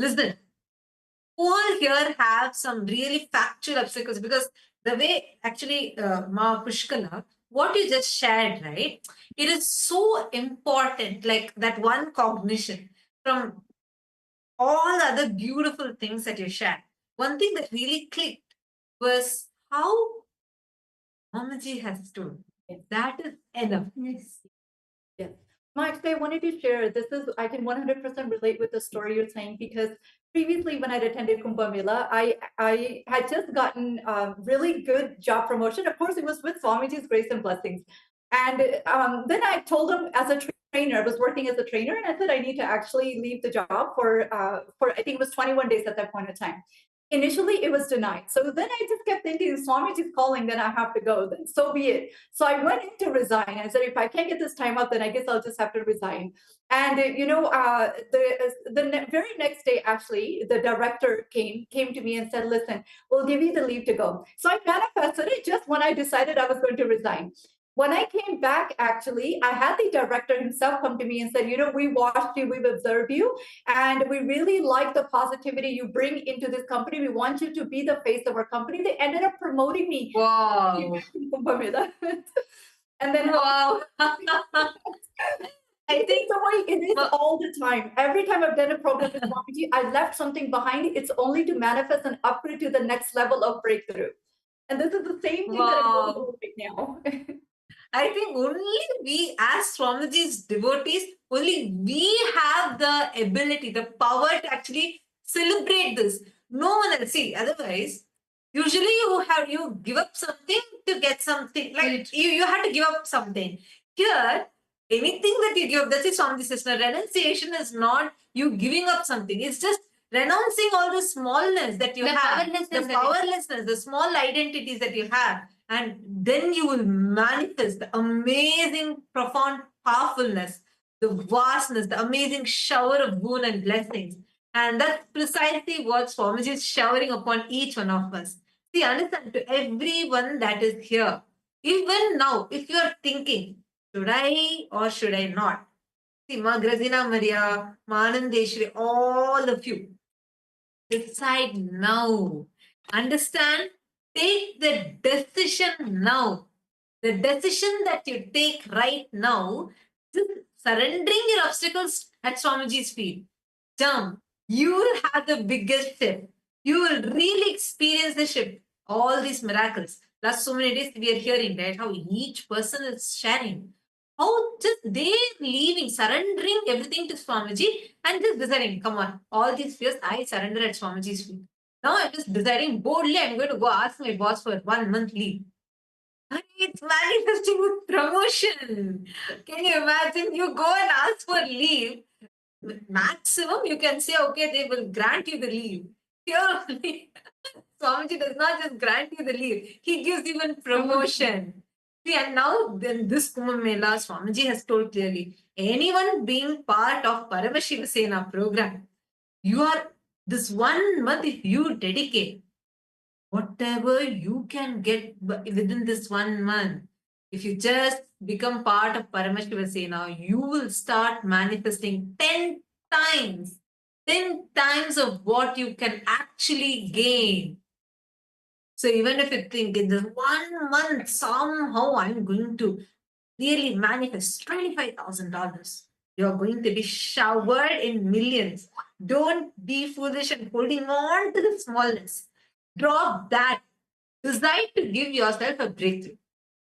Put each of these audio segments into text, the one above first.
Listen, all here have some really factual obstacles because the way actually, Ma Pushkala, what you just shared, right? It is so important, like that one cognition from all the other beautiful things that you shared. One thing that really clicked was how Mamaji has told. That is enough. Yes. Yes. Actually, I wanted to share, I can 100% relate with the story you're saying, because previously when I'd attended Kumbh Mela, I had just gotten a really good job promotion. Of course, it was with Swamiji's grace and blessings. And then I told him as a trainer, I was working as a trainer, and I said I need to actually leave the job for I think it was 21 days at that point in time. Initially, it was denied. So then I just kept thinking, Swamiji's calling, then I have to go. Then so be it. So I went in to resign. I said, if I can't get this time up, then I guess I'll just have to resign. And the very next day, actually, the director came to me and said, "Listen, we'll give you the leave to go." So I manifested it just when I decided I was going to resign. When I came back, actually, I had the director himself come to me and said, "We watched you, we've observed you, and we really like the positivity you bring into this company. We want you to be the face of our company." They ended up promoting me. Wow. And then Wow. I think the way it is all the time. Every time I've done a program with Swamiji, I left something behind. It's only to manifest and upgrade to the next level of breakthrough. And this is the same thing that I'm going through right now. I think only we, as Swamiji's devotees, only we have the ability, the power to actually celebrate this. No one else. See, otherwise, usually you give up something to get something. Like you had to give up something. Here, anything that you give up, that's it, Swamiji says. Renunciation is not you giving up something. It's just renouncing all the smallness that you have, the powerlessness, the small identities that you have, and then you will manifest the amazing, profound powerfulness, the vastness, the amazing shower of boon and blessings. And that's precisely what Swamiji is showering upon each one of us. See, understand, to everyone that is here, even now, if you are thinking, should I or should I not? See, Ma Grazina Maria, Ma Anandeshwari, all of you, decide now. Understand? Take the decision now. The decision that you take right now, just surrendering your obstacles at Swamiji's feet. Jump. You will have the biggest shift. You will really experience the shift. All these miracles. Last so many days we are hearing, right? How each person is sharing. How just they leaving, surrendering everything to Swamiji and just deciding, come on, all these fears, I surrender at Swamiji's feet. Now I'm just deciding boldly, I'm going to go ask my boss for 1 month leave. And it's manifesting with promotion. Can you imagine? You go and ask for leave. Maximum, you can say, okay, they will grant you the leave. Here only, Swamiji does not just grant you the leave, he gives even promotion. See, and now then this Kumbh Mela, Swamiji has told clearly, anyone being part of Paramashivasena program, you are this 1 month, if you dedicate, whatever you can get within this 1 month, if you just become part of Paramashivasena, you will start manifesting 10 times, 10 times of what you can actually gain. So even if you think in this 1 month, somehow I'm going to really manifest $25,000, you're going to be showered in millions. Don't be foolish and holding on to the smallness. Drop that. Decide to give yourself a breakthrough.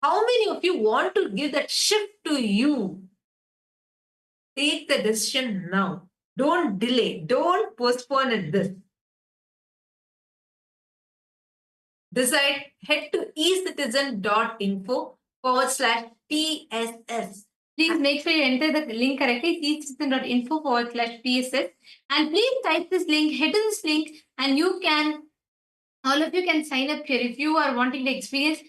How many of you want to give that shift to you? Take the decision now. Don't delay. Don't postpone it this. Decide, head to ecitizen.info/PSS. Please make sure you enter the link correctly, ecitizen.info/PSS. And please type this link, head to this link, and all of you can sign up here if you are wanting to experience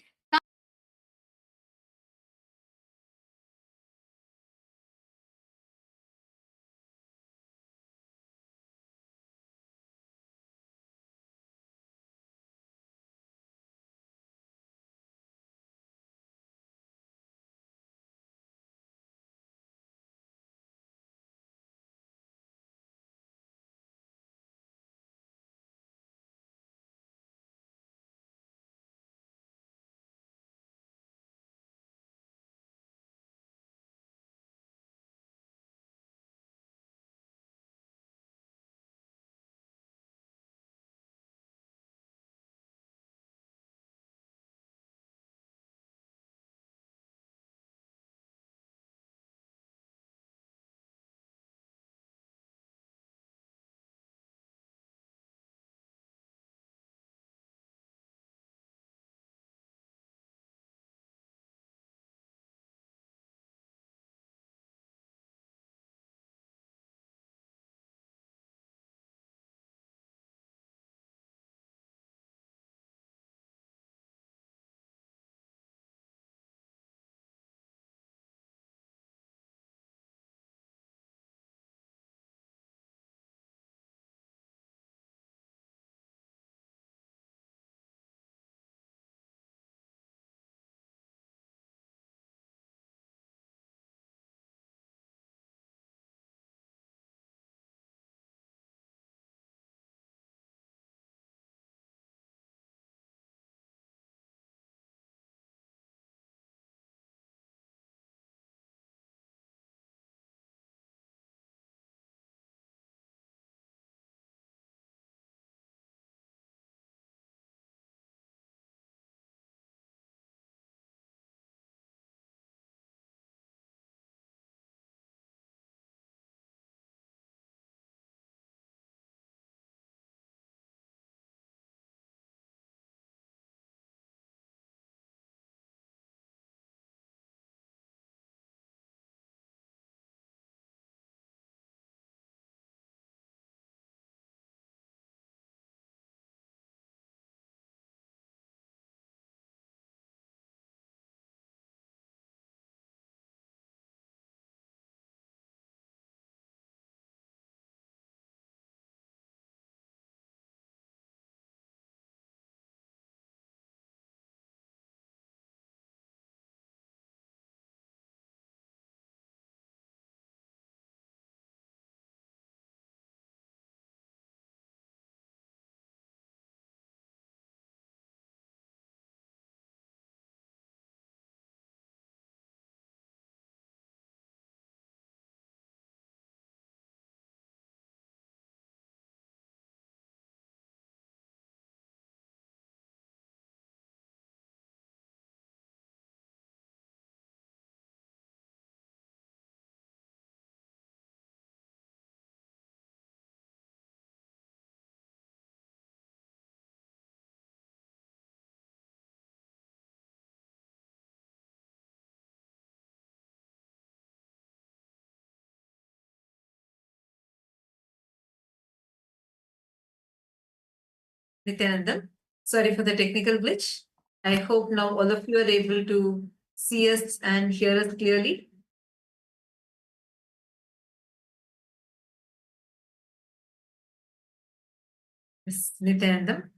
Nityanandam. Sorry for the technical glitch. I hope now all of you are able to see us and hear us clearly. Miss Nityanandam.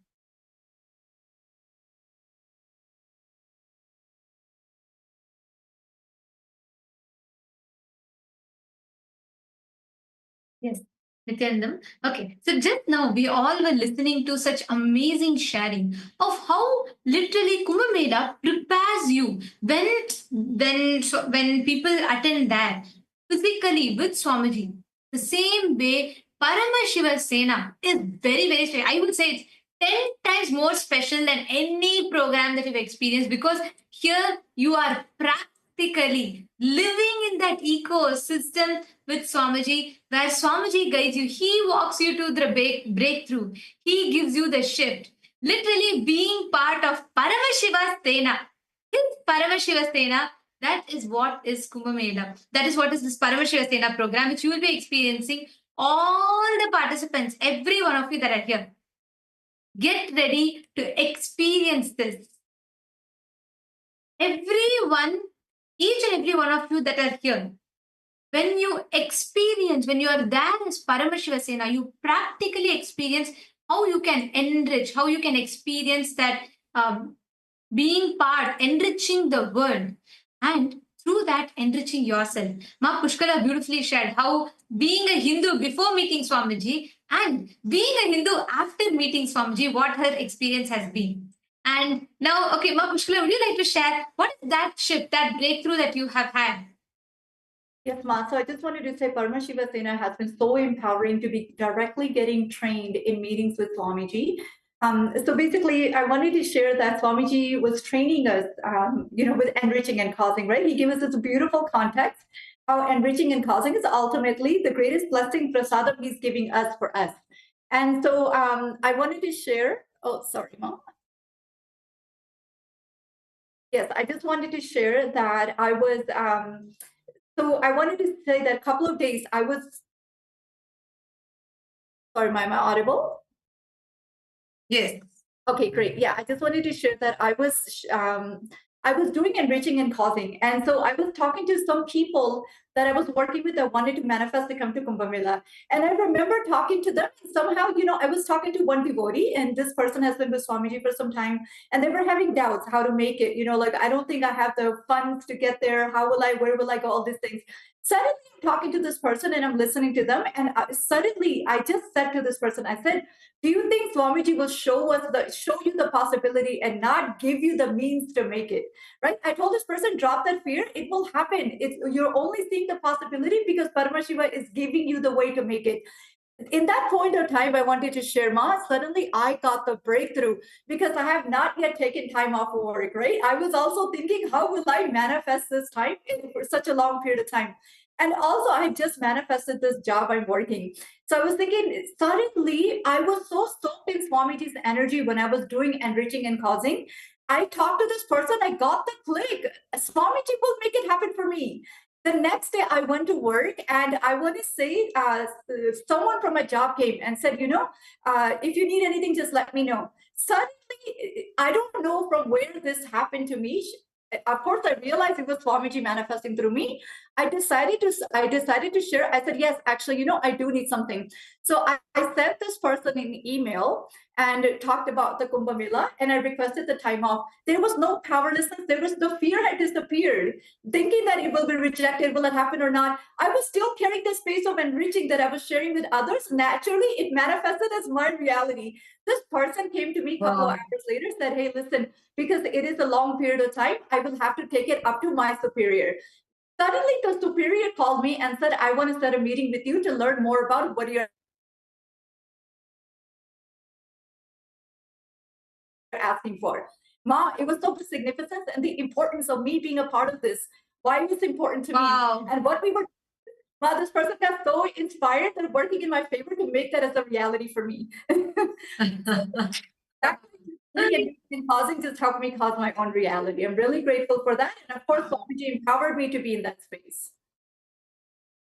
Yes, Nityanandam. Okay, so just now we all were listening to such amazing sharing of how literally Kumbh Mela prepares you when people attend that physically with Swamiji. The same way Paramashivasena is very very special. I would say it's 10 times more special than any program that you've experienced because here you are practically living in that ecosystem with Swamiji, where Swamiji guides you. He walks you to the breakthrough. He gives you the shift. Literally being part of Paramashivasena. This Paramashivasena, that is what is Kumbh Mela. That is what is this Paramashivasena program, which you will be experiencing. All the participants, every one of you that are here, get ready to experience this. Everyone, each and every one of you that are here, when you experience, when you are there as Paramashivasena, you practically experience how you can enrich, how you can experience that being part, enriching the world, and through that, enriching yourself. Ma Pushkala beautifully shared how being a Hindu before meeting Swamiji and being a Hindu after meeting Swamiji, what her experience has been. And now, okay, Ma Pushkala, would you like to share what is that shift, that breakthrough that you have had? Yes, Ma. So I just wanted to say Paramashivasena has been so empowering to be directly getting trained in meetings with Swamiji. So basically, I wanted to share that Swamiji was training us, with enriching and causing, right? He gave us this beautiful context, how enriching and causing is ultimately the greatest blessing prasadam he's giving us for us. And so I wanted to share, oh, sorry, Mom. Yes, I just wanted to share that I was, so I wanted to say that a couple of days I was, sorry, am I audible? Yes. Okay, great. Yeah, I just wanted to share that I was doing enriching and causing, and so I was talking to some people that I was working with that wanted to manifest to come to Kumbh Mela, and I remember talking to them. And somehow, I was talking to one devotee, and this person has been with Swamiji for some time, and they were having doubts how to make it. Like I don't think I have the funds to get there. How will I? Where will I go? All these things. Suddenly, I'm talking to this person, and I'm listening to them, and suddenly, I just said to this person, I said, do you think Swamiji will show you the possibility and not give you the means to make it? Right? I told this person, drop that fear. It will happen. You're only seeing the possibility because Paramashiva is giving you the way to make it. In that point of time, I wanted to share, Ma, suddenly I got the breakthrough because I have not yet taken time off of work, right? I was also thinking, how will I manifest this time for such a long period of time? And also, I just manifested this job I'm working. So I was thinking, suddenly, I was so soaked in Swamiji's energy when I was doing enriching and causing. I talked to this person, I got the click. Swamiji will make it happen for me. The next day, I went to work, and I want to say, someone from my job came and said, if you need anything, just let me know. Suddenly, I don't know from where this happened to me. Of course, I realized it was Swamiji manifesting through me. I decided to share. I said, yes, actually, I do need something. So I sent this person an email and talked about the Kumbh Mela, and I requested the time off. There was no powerlessness. There was the fear had disappeared. Thinking that it will be rejected, will it happen or not? I was still carrying the space of enriching that I was sharing with others. Naturally, it manifested as my reality. This person came to me a couple of hours later, said, hey, listen, because it is a long period of time, I will have to take it up to my superior. Suddenly, the superior called me and said, I want to set a meeting with you to learn more about what you're asking for. Ma, it was so significant, and the importance of me being a part of this, why it was important to me, and what we were. Wow, this person got so inspired that working in my favor to make that as a reality for me. And causing just helped me cause my own reality. I'm really grateful for that. And of course, Swamiji empowered me to be in that space.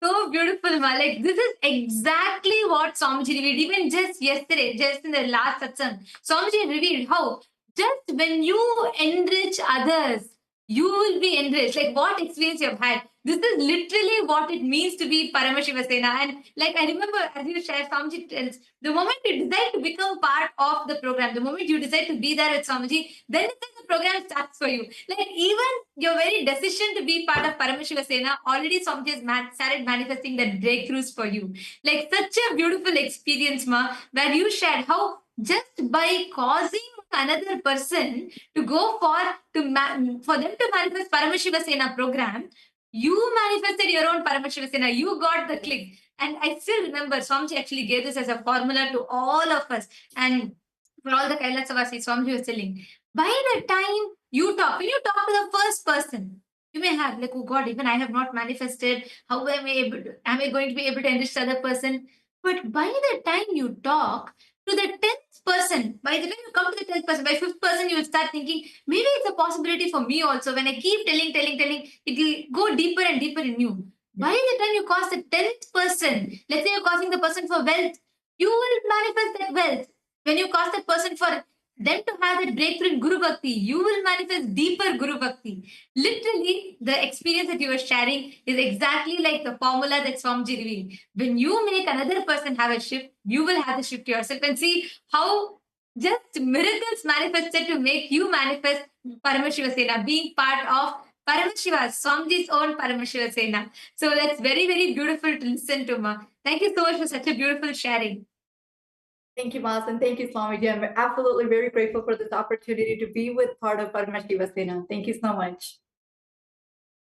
So beautiful, Ma. Like, this is exactly what Swamiji revealed. Even just yesterday, just in the last satsang, Swamiji revealed how just when you enrich others, you will be enriched. Like, what experience you have had. This is literally what it means to be Paramashivasena. And like, I remember as you shared, Swamiji tells, the moment you decide to become part of the program, the moment you decide to be there with Swamiji, then it's like the program starts for you. Like, even your very decision to be part of Paramashivasena, already Swamiji has started manifesting that breakthroughs for you. Like, such a beautiful experience, Ma, where you shared how just by causing another person to go for them to manifest Paramashivasena program, you manifested your own Paramashivasena. You got the click. And I still remember Swamiji actually gave this as a formula to all of us. And for all the Kailasavasis, Swamiji was telling, by the time you talk, when you talk to the first person, you may have like, oh God, even I have not manifested. How am I going to be able to enrich the other person? But by the time you talk to the 10th person, by the time you come to the 10th person, by 5th person, you will start thinking, maybe it's a possibility for me also. When I keep telling, it will go deeper and deeper in you. By the time you cause the 10th person, let's say you're causing the person for wealth, you will manifest that wealth. When you cause that person for them to have that breakthrough in Guru Bhakti, you will manifest deeper Guru Bhakti. Literally, the experience that you were sharing is exactly like the formula that Swamiji revealed. When you make another person have a shift, you will have the shift yourself, and see how just miracles manifested to make you manifest Paramashivasena, being part of Paramashiva, Swamiji's own Paramashivasena. So that's very, very beautiful to listen to, Ma. Thank you so much for such a beautiful sharing. Thank you, Mas, and thank you, Swamiji. I'm absolutely very grateful for this opportunity to be with part of Paramashivasena. Thank you so much.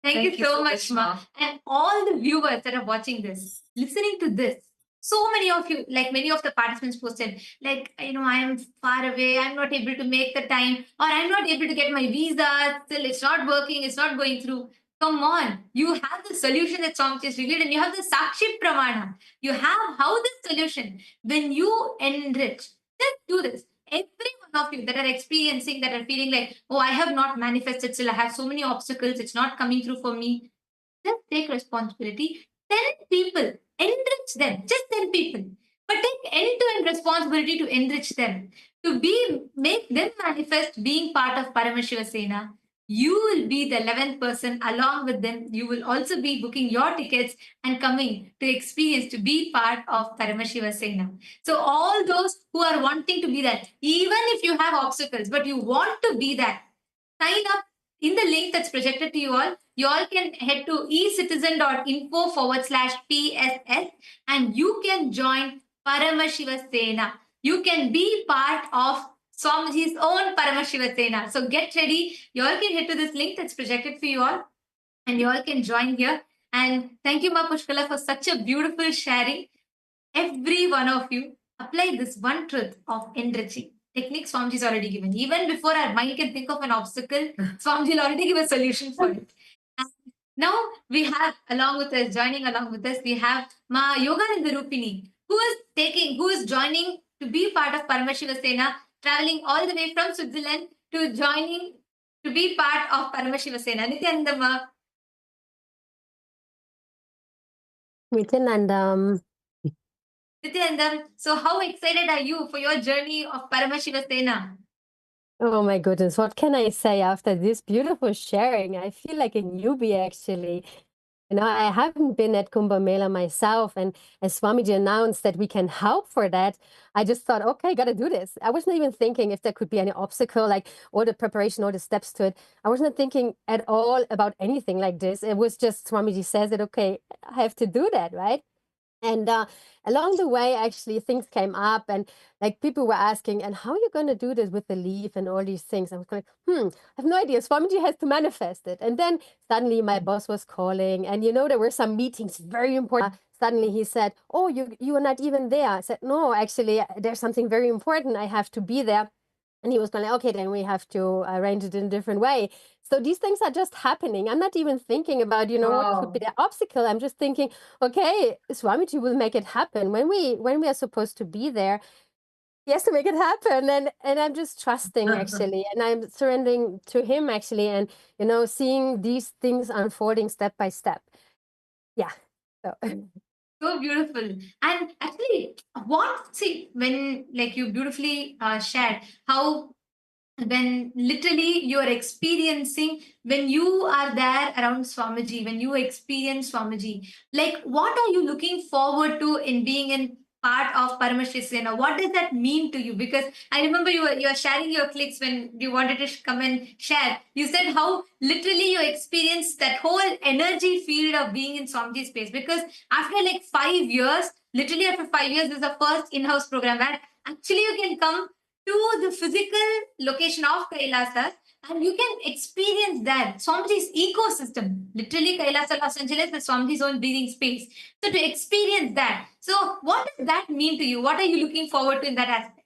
Thank you so much, Ma. And all the viewers that are watching this, listening to this, so many of you, like many of the participants posted, like, I am far away, I'm not able to make the time, or I'm not able to get my visa, still it's not working, it's not going through. Come on, you have the solution that Swamiji has revealed, and you have the Sakshi Pramana. You have how this solution. When you enrich, just do this. Every one of you that are experiencing, that are feeling like, oh, I have not manifested, still I have so many obstacles, it's not coming through for me. Just take responsibility. 10 people, enrich them. Just 10 people. But take end-to-end responsibility to enrich them. Make them manifest being part of Paramashivasena. You will be the 11th person along with them. You will also be booking your tickets and coming to experience to be part of Paramashivasena. So all those who are wanting to be that, even if you have obstacles, but you want to be that, sign up in the link that's projected to you all. You all can head to ecitizen.info/PSS and you can join Paramashivasena. You can be part of Swamiji's own Paramashivasena. So get ready. You all can head to this link that's projected for you all and you all can join here. And thank you, Ma Pushkala, for such a beautiful sharing. Every one of you apply this one truth of enriching. Technique Swamiji is already given. Even before our mind can think of an obstacle, Swamiji will already give a solution for it. And now we have, joining along with us, we have Ma Yogananda Rupini, who is joining to be part of Paramashivasena, traveling all the way from Switzerland to be part of Paramashivasena. Nityananda Ma. Nityanandam. Nityanandam, so how excited are you for your journey of Paramashivasena? Oh my goodness, what can I say after this beautiful sharing? I feel like a newbie actually. I haven't been at Kumbh Mela myself, and as Swamiji announced that we can help for that, I just thought, okay, gotta do this. I wasn't even thinking if there could be any obstacle, like all the preparation, all the steps to it. I wasn't thinking at all about anything like this. It was just Swamiji says that, okay, I have to do that, right? And along the way, actually, things came up, and like people were asking, and how are you going to do this with the leaf and all these things? I was like, I have no idea. Swamiji has to manifest it. And then suddenly my boss was calling, and there were some meetings, very important. Suddenly he said, oh, you are not even there. I said, no, actually, there's something very important. I have to be there. And he was going, okay, then we have to arrange it in a different way. So these things are just happening. I'm not even thinking about, what could be the obstacle. I'm just thinking, okay, Swamiji will make it happen. When we are supposed to be there, he has to make it happen. And I'm just trusting actually. And I'm surrendering to him actually. And, seeing these things unfolding step by step. Yeah. So, So beautiful. And actually, when like you beautifully shared how when literally you are experiencing, when you are there around Swamiji, when you experience Swamiji, like what are you looking forward to in being in part of Paramashivasena? What does that mean to you? Because I remember you are sharing your clicks when you wanted to come and share. You said how literally you experienced that whole energy field of being in Swamiji's space. Because after like 5 years, literally after 5 years, this is the first in-house program where actually you can come to the physical location of Kailasa and you can experience that Swamiji's ecosystem. Literally, Kailasa, Los Angeles is Swamiji's own breathing space. So to experience that, so what does that mean to you? What are you looking forward to in that aspect?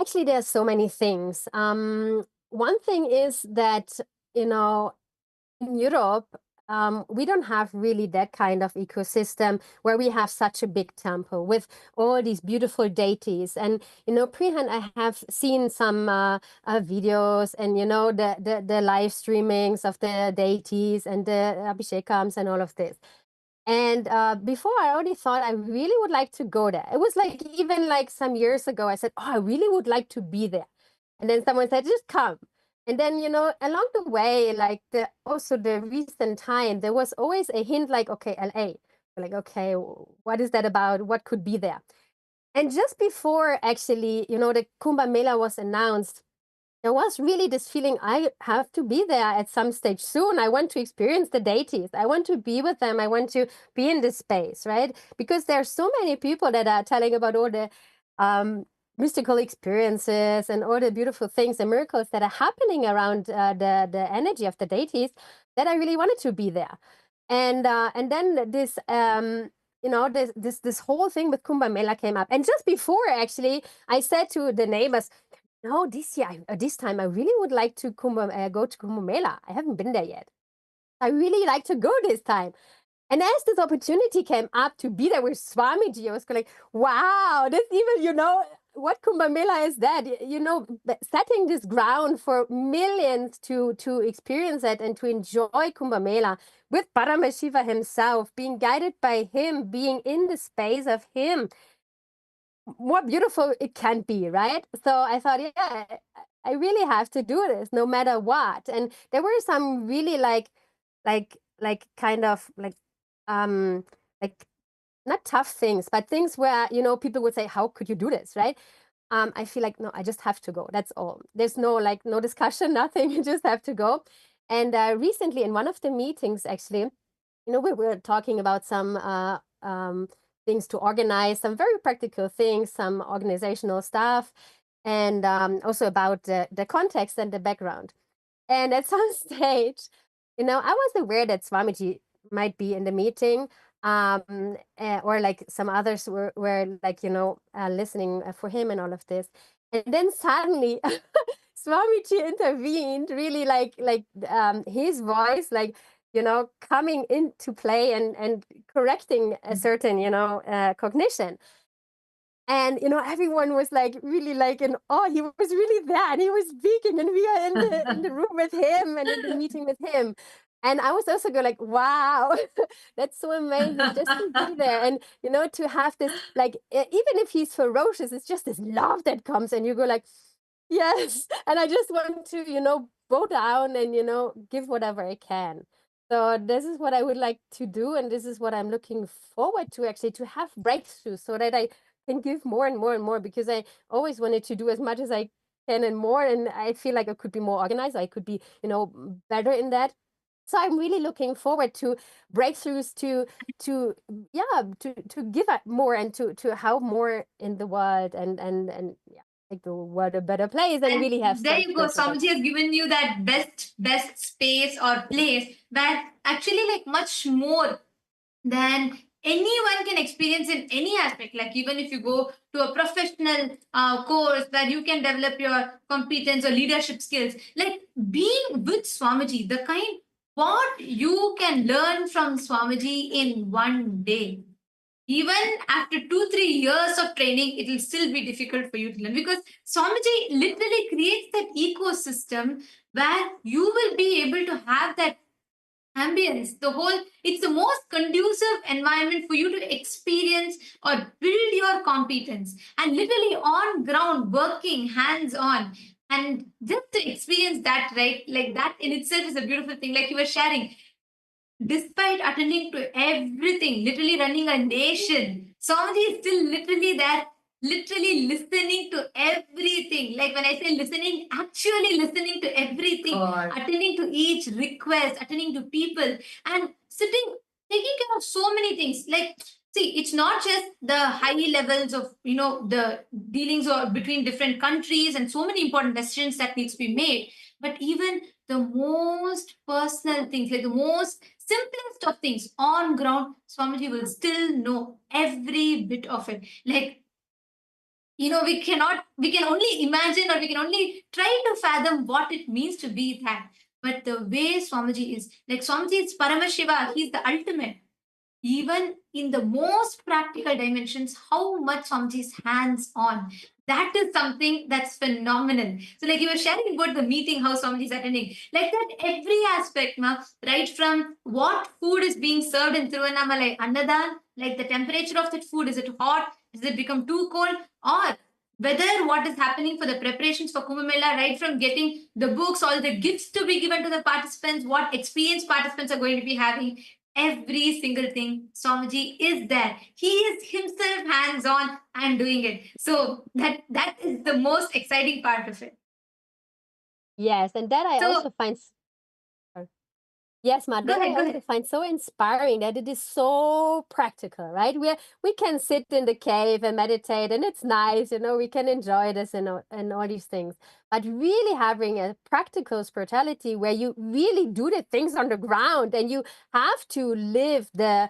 actually, there's so many things. One thing is that, you know, in Europe, we don't have really that kind of ecosystem where we have such a big temple with all these beautiful deities. And, you know, Prihan, I have seen some videos and, you know, the live streamings of the deities and the abhishekams and all of this. And before, I already thought I really would like to go there. It was like even like some years ago, I said, oh, I really would like to be there. And then someone said, just come. And then, you know, along the way, like also the recent time, there was always a hint like, okay, LA. Like, okay, what is that about? What could be there? And just before actually, you know, the Kumbh Mela was announced, there was really this feeling I have to be there at some stage soon. I want to experience the deities. I want to be with them. I want to be in this space, right? Because there are so many people that are telling about all the mystical experiences and all the beautiful things and miracles that are happening around the energy of the deities that I really wanted to be there. And then this you know, this whole thing with Kumbh Mela came up. And just before, actually, I said to the neighbors, no, this year, this time, I really would like to go to Kumbh Mela. I haven't been there yet. I really like to go this time. And as this opportunity came up to be there with Swamiji, I was like, wow, this even, you know, what Kumbh Mela is that? You know, setting this ground for millions to experience it and to enjoy Kumbh Mela with Paramashiva himself, being guided by him, being in the space of him, more beautiful it can be, right? So I thought, yeah, I really have to do this no matter what. And there were some really kind of like not tough things, but things where, you know, people would say, how could you do this, right? I feel like, no, I just have to go. That's all. There's no discussion, nothing. You just have to go. And recently in one of the meetings, actually, you know, we were talking about some things to organize, some very practical things, some organizational stuff, and also about the context and the background. And at some stage, you know, I was aware that Swamiji might be in the meeting, or like some others were like, you know, listening for him and all of this. And then suddenly Swamiji intervened, really like his voice, like, you know, coming into play and correcting a certain, you know, cognition. And, you know, everyone was like really like in awe. He was really there and he was speaking and we are in the room with him and in the meeting with him. And I was also go like, wow, that's so amazing just to be there. And, you know, to have this, like, even if he's ferocious, it's just this love that comes and you go like, yes. And I just want to, you know, bow down and, you know, give whatever I can. So this is what I would like to do. And this is what I'm looking forward to, actually, to have breakthroughs so that I can give more and more and more, because I always wanted to do as much as I can and more. And I feel like I could be more organized. I could be, you know, better in that. So I'm really looking forward to breakthroughs to give up more and to help more in the world and yeah, make the world a better place and really have There some you go. spiritual Swamiji has given you that best space or place that actually like much more than anyone can experience in any aspect. Like even if you go to a professional course where you can develop your competence or leadership skills, like being with Swamiji, the kind what you can learn from Swamiji in one day. Even after 2-3 years of training, it will still be difficult for you to learn, because Swamiji literally creates that ecosystem where you will be able to have that ambience, it's the most conducive environment for you to experience or build your competence, and literally on ground, working hands on. And just to experience that, right? Like that in itself is a beautiful thing. Like you were sharing, despite attending to everything, literally running a nation, Swamiji is still literally there, literally listening to everything. Like when I say listening, actually listening to everything, attending to each request, attending to people, and sitting, taking care of so many things. Like, see, it's not just the high levels of, the dealings or between different countries and so many important decisions that needs to be made, but even the most personal things, like the most simplest of things on ground, Swamiji will still know every bit of it. Like, we can only imagine, or we can only try to fathom what it means to be that. But the way Swamiji is, like Swamiji is Paramashiva, he's the ultimate. Even in the most practical dimensions, how much Swamiji is hands on. That is something that's phenomenal. So, like you were sharing about the meeting, how Swamiji is attending, like that every aspect, right from what food is being served in Tiruvannamalai Annadan, like the temperature of that food, is it hot? Does it become too cold? Or whether what is happening for the preparations for Kumbh Mela, right from getting the books, all the gifts to be given to the participants, what experience participants are going to be having, every single thing, Swamiji is there. He is himself hands-on and doing it. So that is the most exciting part of it. Yes, and that I So also find yes, Ma, go that I ahead, go also ahead. find so inspiring that it is so practical, right? We can sit in the cave and meditate, and it's nice, we can enjoy this and all these things. But really having a practical spirituality where you really do the things on the ground and you have to live the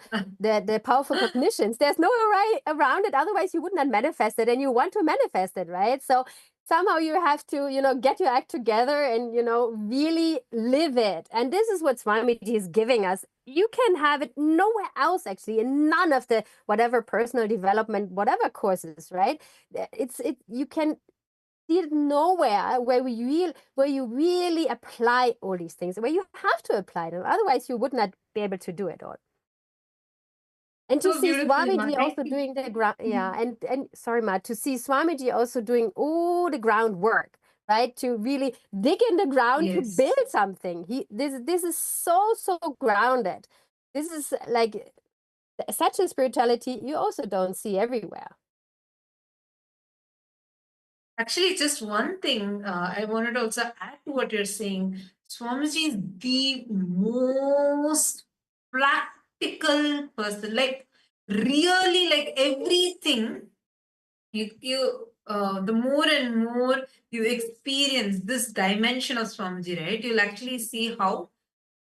powerful cognitions. There's no way around it. Otherwise, you would not manifest it, and you want to manifest it, right? So somehow you have to, get your act together and, really live it. And this is what Swamiji is giving us. You can have it nowhere else, actually, in none of the whatever personal development, whatever courses, right? You can see it nowhere where you really apply all these things, where you have to apply them. Otherwise, you would not be able to do it all. And to So see beautifully, Ma. Swamiji also doing the ground, yeah, and sorry, Ma, to see Swamiji also doing all the groundwork, right? To really dig in the ground to Yes. build something. This is so grounded. This is like such a spirituality you also don't see everywhere. Actually, just one thing I wanted to also add to what you're saying. Swamiji is the most practical person. Like, really, like everything, the more and more you experience this dimension of Swamiji, right? You'll actually see how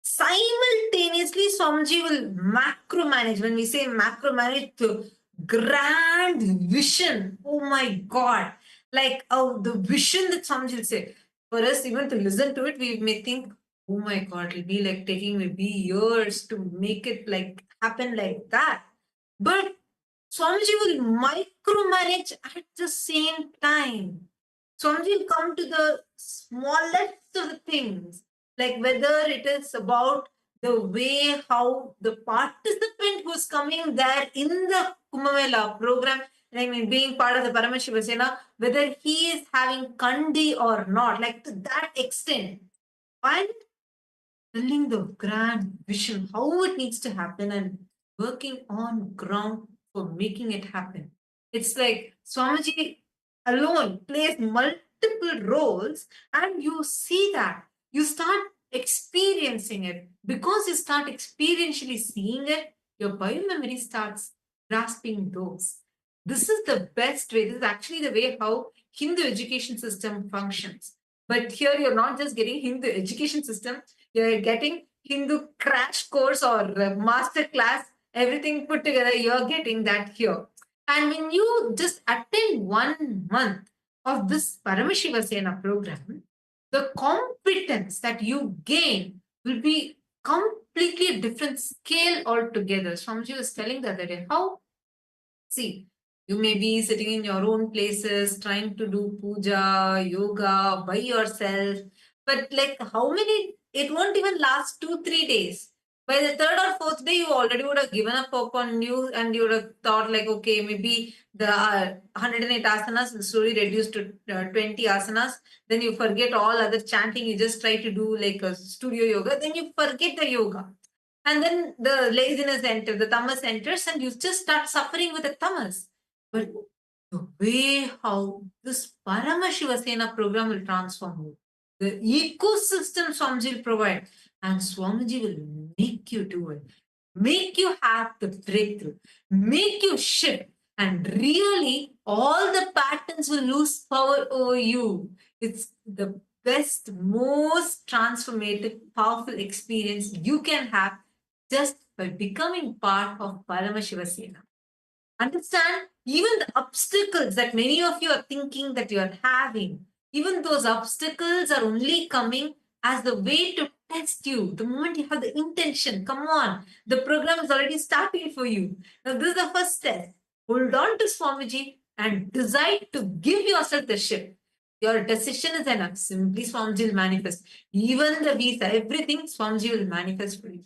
simultaneously Swamiji will macro manage. When we say macro manage, the grand vision. Oh my God. Like, the vision that Swamiji will say. For us, even to listen to it, we may think, oh my God, it'll be like taking maybe years to make it like happen like that. But Swamiji will micromanage at the same time. Swamiji will come to the smallest of the things, like whether it is about the way how the participant who's coming there in the Kumbh Mela program, I mean, being part of the Paramashivasena, whether he is having kandi or not, like to that extent. And building the grand vision, how it needs to happen, and working on ground for making it happen. It's like Swamiji alone plays multiple roles, and you see that. You start experiencing it. Because you start experientially seeing it, your biomemory starts grasping those. This is the best way. This is actually the way how Hindu education system functions. But here you're not just getting Hindu education system, you're getting Hindu crash course or master class, everything put together, you're getting that here. And when you just attend 1 month of this Paramashivasena program, the competence that you gain will be completely different scale altogether. Swamiji was telling the other day, how, see, you may be sitting in your own places, trying to do puja, yoga by yourself, but like how many, it won't even last 2-3 days. By the third or fourth day, you already would have given up upon you, and you would have thought like, okay, maybe the 108 asanas will slowly reduce to 20 asanas. Then you forget all other chanting. You just try to do like a studio yoga. Then you forget the yoga. And then the laziness enters, the tamas enters, and you just start suffering with the tamas. But the way how this Paramashivasena program will transform you, the ecosystem Swamiji will provide, and Swamiji will make you do it, make you have the breakthrough, make you shift, and really all the patterns will lose power over you. It's the best, most transformative, powerful experience you can have just by becoming part of Paramashivasena. Understand, even the obstacles that many of you are thinking that you are having, even those obstacles are only coming as the way to test you. The moment you have the intention, come on, the program is already starting for you. Now, this is the first test. Hold on to Swamiji and decide to give yourself the shift. Your decision is enough. Simply Swamiji will manifest. Even the visa, everything Swamiji will manifest for you.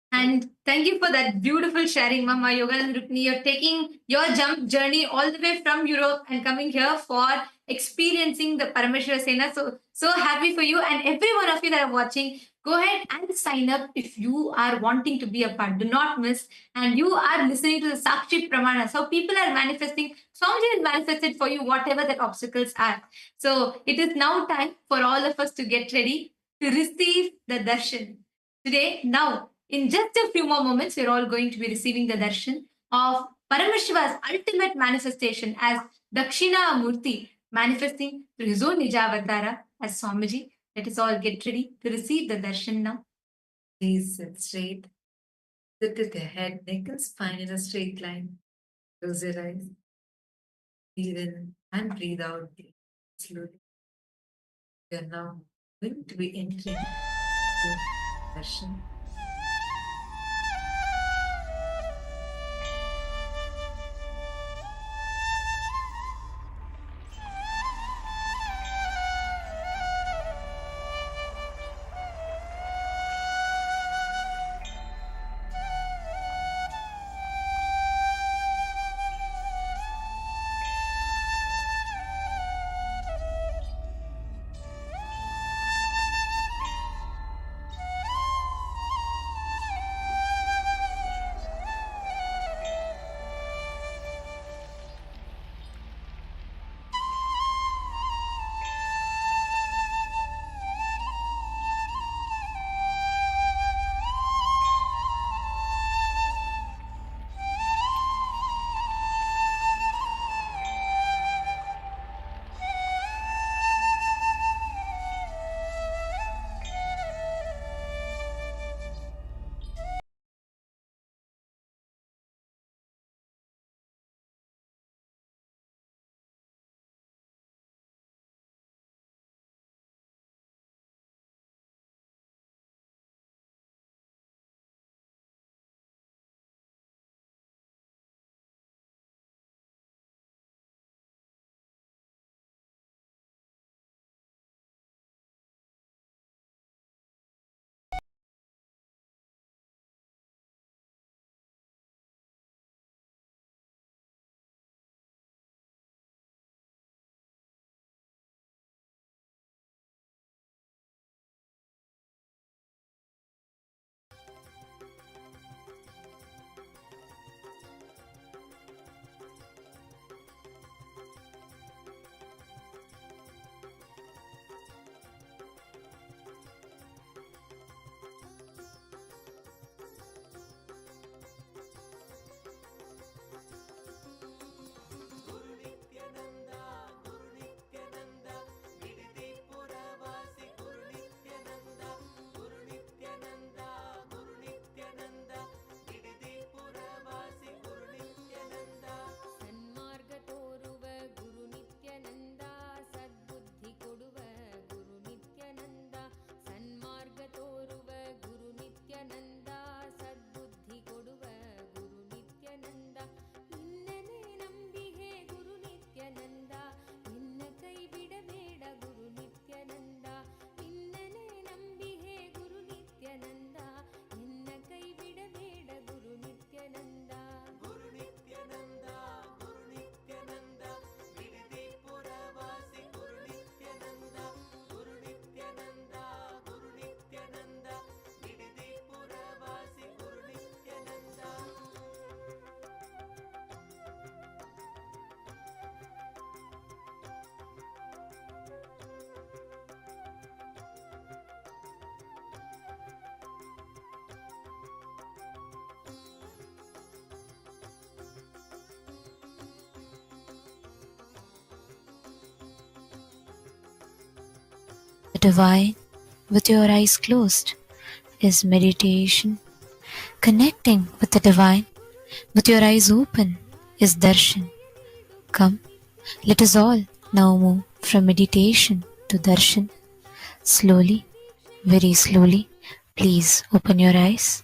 And thank you for that beautiful sharing, Mama Yoganand Rukmini. You're taking your jump journey all the way from Europe and coming here for experiencing the Paramashivasena. So happy for you. And every one of you that are watching, go ahead and sign up if you are wanting to be a part. Do not miss. And you are listening to the Sakshi Pramanas, how people are manifesting. Swamiji has manifested for you whatever that obstacles are. So it is now time for all of us to get ready to receive the darshan. Today, now, in just a few more moments, we're all going to be receiving the darshan of Paramashiva's ultimate manifestation as Dakshina Murti, manifesting through his own Nijavatara as Swamiji. Let us all get ready to receive the darshan now. Please sit straight. Sit with your head, neck, and spine in a straight line. Close your eyes. Breathe in and breathe out slowly. You are now going to be entering the darshan. the divine with your eyes closed is meditation. Connecting with the divine with your eyes open is darshan. Come, let us all now move from meditation to darshan. Slowly, very slowly, please open your eyes.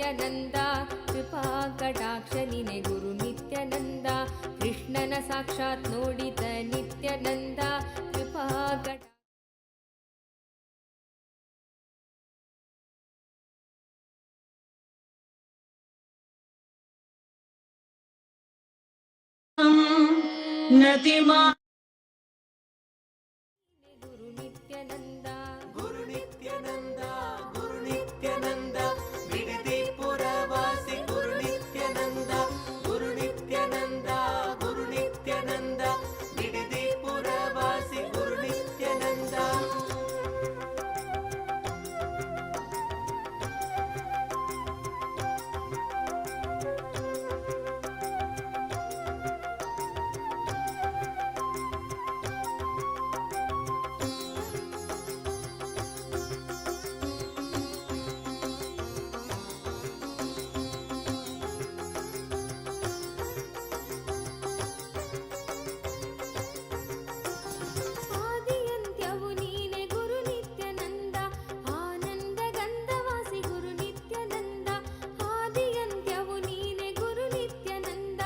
Nithyananda ಕೃಪಾ ಕಟಾಕ್ಷ ನಿನೆ ಗುರು ನಿತ್ಯಾನಂದ ಕೃಷ್ಣನ ಸಾಕ್ಷಾತ್ ನೋಡಿದ ನಿತ್ಯಾನಂದ ಕೃಪಾ ಕಟಾಕ್ಷ ನತಿಮಾ ಗುರು ನಿತ್ಯಾನಂದ ಗುರು ನಿತ್ಯಾನಂದ ಗುರು ನಿತ್ಯಾನಂದ ಬಿಡದಿ ಪುರವಾಸಿ ಗುರು ನಿತ್ಯಾನಂದ ಗುರು ನಿತ್ಯಾನಂದ ಗುರು ನಿತ್ಯಾನಂದ ಬಿಡದಿ ಪುರವಾಸಿ ಗುರು ನಿತ್ಯಾನಂದ ಆದಿಯಂತ್ಯವು ನೀನೆ ಗುರು ನಿತ್ಯಾನಂದ ಆನಂದ ಗಂಧವಾಸಿ ಗುರು ನಿತ್ಯಾನಂದ ಆದಿಯಂತ್ಯವು ನೀನೆ ಗುರು ನಿತ್ಯಾನಂದ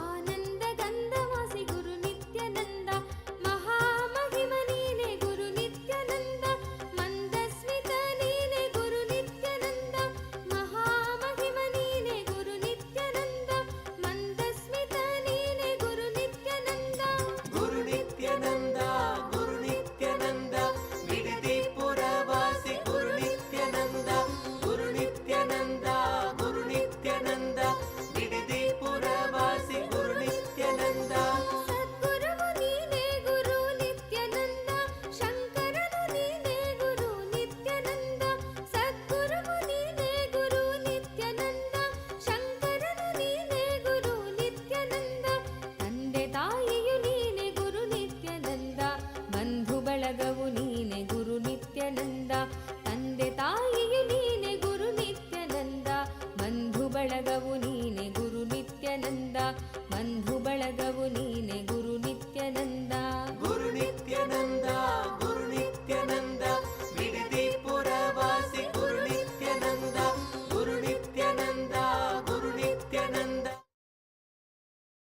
ಆನಂದ ಗಂಧವಾಸಿ ಗುರು ನಿತ್ಯಾನಂದ ಮಹಾಮಹಿಮ ನೀನೆ ಗುರು ನಿತ್ಯಾನಂದ ಮಂದಸ್ಮಿತ ನೀನೆ ಗುರು ನಿತ್ಯಾನಂದ ಮಹಾಮಹಿಮ ನೀನೆ ಗುರು ನಿತ್ಯಾನಂದ ಮಂದಸ್ಮಿತ ನೀನೆ ಗುರು ನಿತ್ಯಾನಂದ ಗುರು ನಿತ್ಯಾನಂದ ಗುರು ನಿತ್ಯಾನಂದ ಬಿಡದಿ ಪುರವಾಸಿ ಗುರು ನಿತ್ಯಾನಂದ ಗುರು ನಿತ್ಯಾನಂದ ಗುರು ನಿತ್ಯಾನಂದ ಬಿಡದಿ ಪುರವಾಸಿ ಗುರು ನಿತ್ಯಾನಂದ ಸದ್ಗುರುವು ನೀನೆ ಗುರು ನಿತ್ಯಾನಂದ ಶಂಕರನು ನೀನೆ ಗುರು ನಿತ್ಯಾನಂದ ಸದ್ಗುರುವು ನೀನೆ ಗುರು ನಿತ್ಯಾನಂದ ಶಂಕರನು ನೀನೆ ಗುರು ನಿತ್ಯಾನಂದ ತಂದೆ ತಾಯಿಯು ನೀನೆ ಗುರು ನಿತ್ಯಾನಂದ ಬಂಧು ಬಳಗವು ನೀನೆ ಗುರು ನಿತ್ಯಾನಂದ ತಂದೆ ತಾಯಿಯು ನೀನೆ ಗುರು ನಿತ್ಯಾನಂದ ಬಂಧು ಬಳಗವು ನೀನೆ ಗುರು ನಿತ್ಯಾನಂದ ಬಂಧು ಬಳಗವು ನೀನೆ ಗುರು ನಿತ್ಯಾನಂದ ಗುರು ನಿತ್ಯಾನಂದ ಗುರು ನಿತ್ಯಾನಂದ ಬಿಡದಿ ಪುರವಾಸಿ ಗುರು ನಿತ್ಯಾನಂದ ಗುರು ನಿತ್ಯಾನಂದ ಗುರು Nithyananda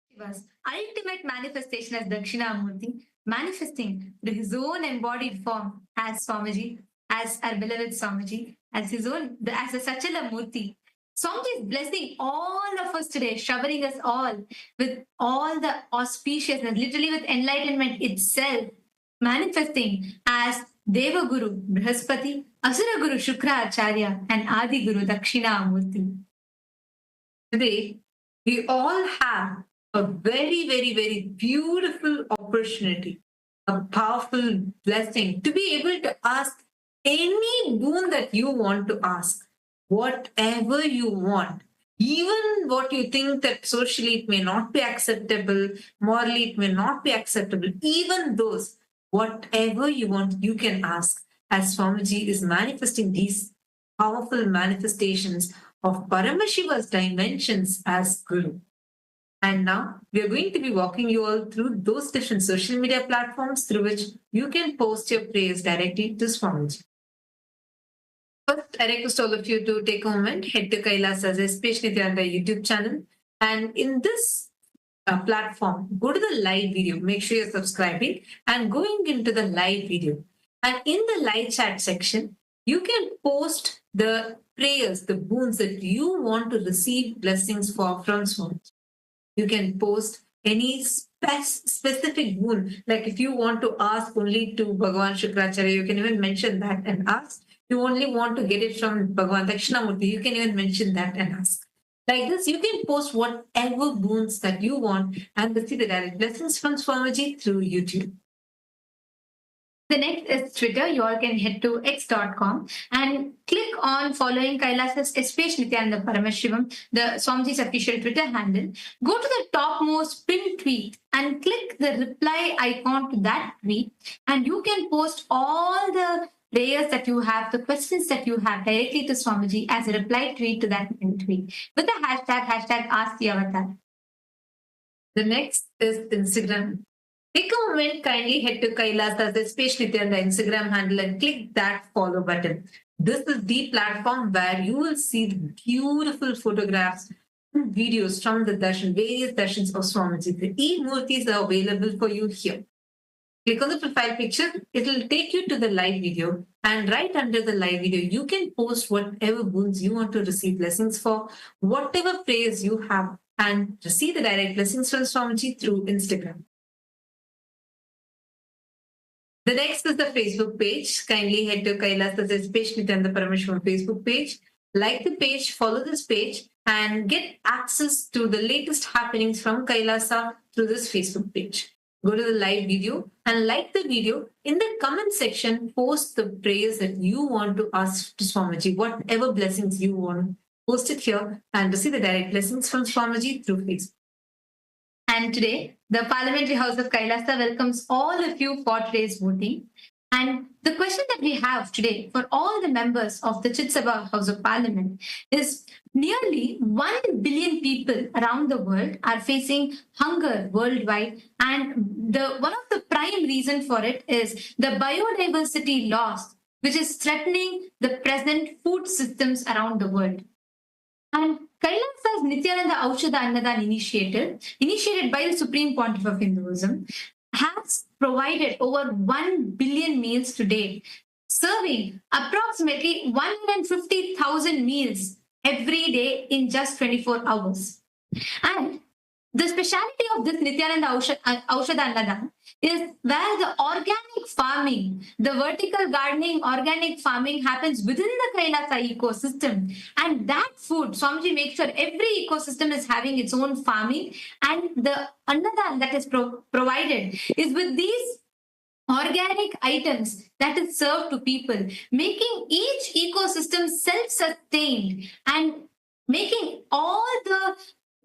Shiva's ultimate manifestation as Dakshinamurti, manifesting through his own embodied form as Swamiji, as our beloved Swamiji, as his own, as a Sachala Murti. Swamiji is blessing all of us today, showering us all with all the auspiciousness, literally with enlightenment itself, manifesting as Deva Guru Brihaspati, Asura Guru Shukra Acharya, and Adi Guru Dakshinamurti. Today, we all have a very, very, very beautiful opportunity, a powerful blessing to be able to ask any boon that you want to ask, whatever you want, even what you think that socially it may not be acceptable, morally it may not be acceptable, even those, whatever you want, you can ask, as Swamiji is manifesting these powerful manifestations of Paramashiva's dimensions as Guru. And now we are going to be walking you all through those different social media platforms through which you can post your prayers directly to Swamiji. First, I request all of you to take a moment, head to Kailasa's SPH Nithyananda YouTube channel. And in this platform, go to the live video. Make sure you're subscribing and going into the live video. And in the live chat section, you can post the prayers, the boons that you want to receive blessings for from Swamiji. You can post any specific boon. Like if you want to ask only to Bhagavan Shukracharya, you can even mention that and ask. You only want to get it from Bhagavan Dakshinamurti, you can even mention that and ask. Like this, you can post whatever boons that you want and receive the direct blessings from Swamiji through YouTube. The next is Twitter. You all can head to x.com and click on following Kailasa's SPH Nithyananda Paramashivam, the Swamiji's official Twitter handle. Go to the topmost pinned tweet and click the reply icon to that tweet, and you can post all the prayers that you have, the questions that you have directly to Swamiji as a reply tweet to that pinned tweet with the hashtag Ask the Avatar. The next is Instagram. Take a moment, kindly head to Kailasa's SPH Nithyananda Instagram handle and click that follow button. This is the platform where you will see the beautiful photographs and videos from the darshan, various darshans of Swamiji. The e-murtis are available for you here. Click on the profile picture. It will take you to the live video. And right under the live video, you can post whatever boons you want to receive blessings for, whatever prayers you have, and receive the direct blessings from Swamiji through Instagram. The next is the Facebook page. Kindly head to Kailasa's SPH Nithyanda Paramashivam Facebook page. Like the page, follow this page, and get access to the latest happenings from Kailasa through this Facebook page. Go to the live video and like the video. In the comment section, post the prayers that you want to ask to Swamiji, whatever blessings you want. Post it here and receive the direct blessings from Swamiji through Facebook. And today, the Parliamentary House of Kailasa welcomes all of you for today's voting. And the question that we have today for all the members of the Chit Sabha House of Parliament is nearly 1 billion people around the world are facing hunger worldwide. And one of the prime reason for it is the biodiversity loss, which is threatening the present food systems around the world. And Kailasa's Nithyananda Aushadha Annadan initiative, initiated by the Supreme Pontiff of Hinduism, has provided over 1 billion meals to date, serving approximately 150,000 meals every day in just 24 hours. And the speciality of this Nithyananda Aushadha Annadan is where the organic farming, the vertical gardening, organic farming happens within the Kailasa ecosystem. And that food, Swamiji makes sure every ecosystem is having its own farming. And the Annadan that is provided is with these organic items that is served to people, making each ecosystem self-sustained and making all the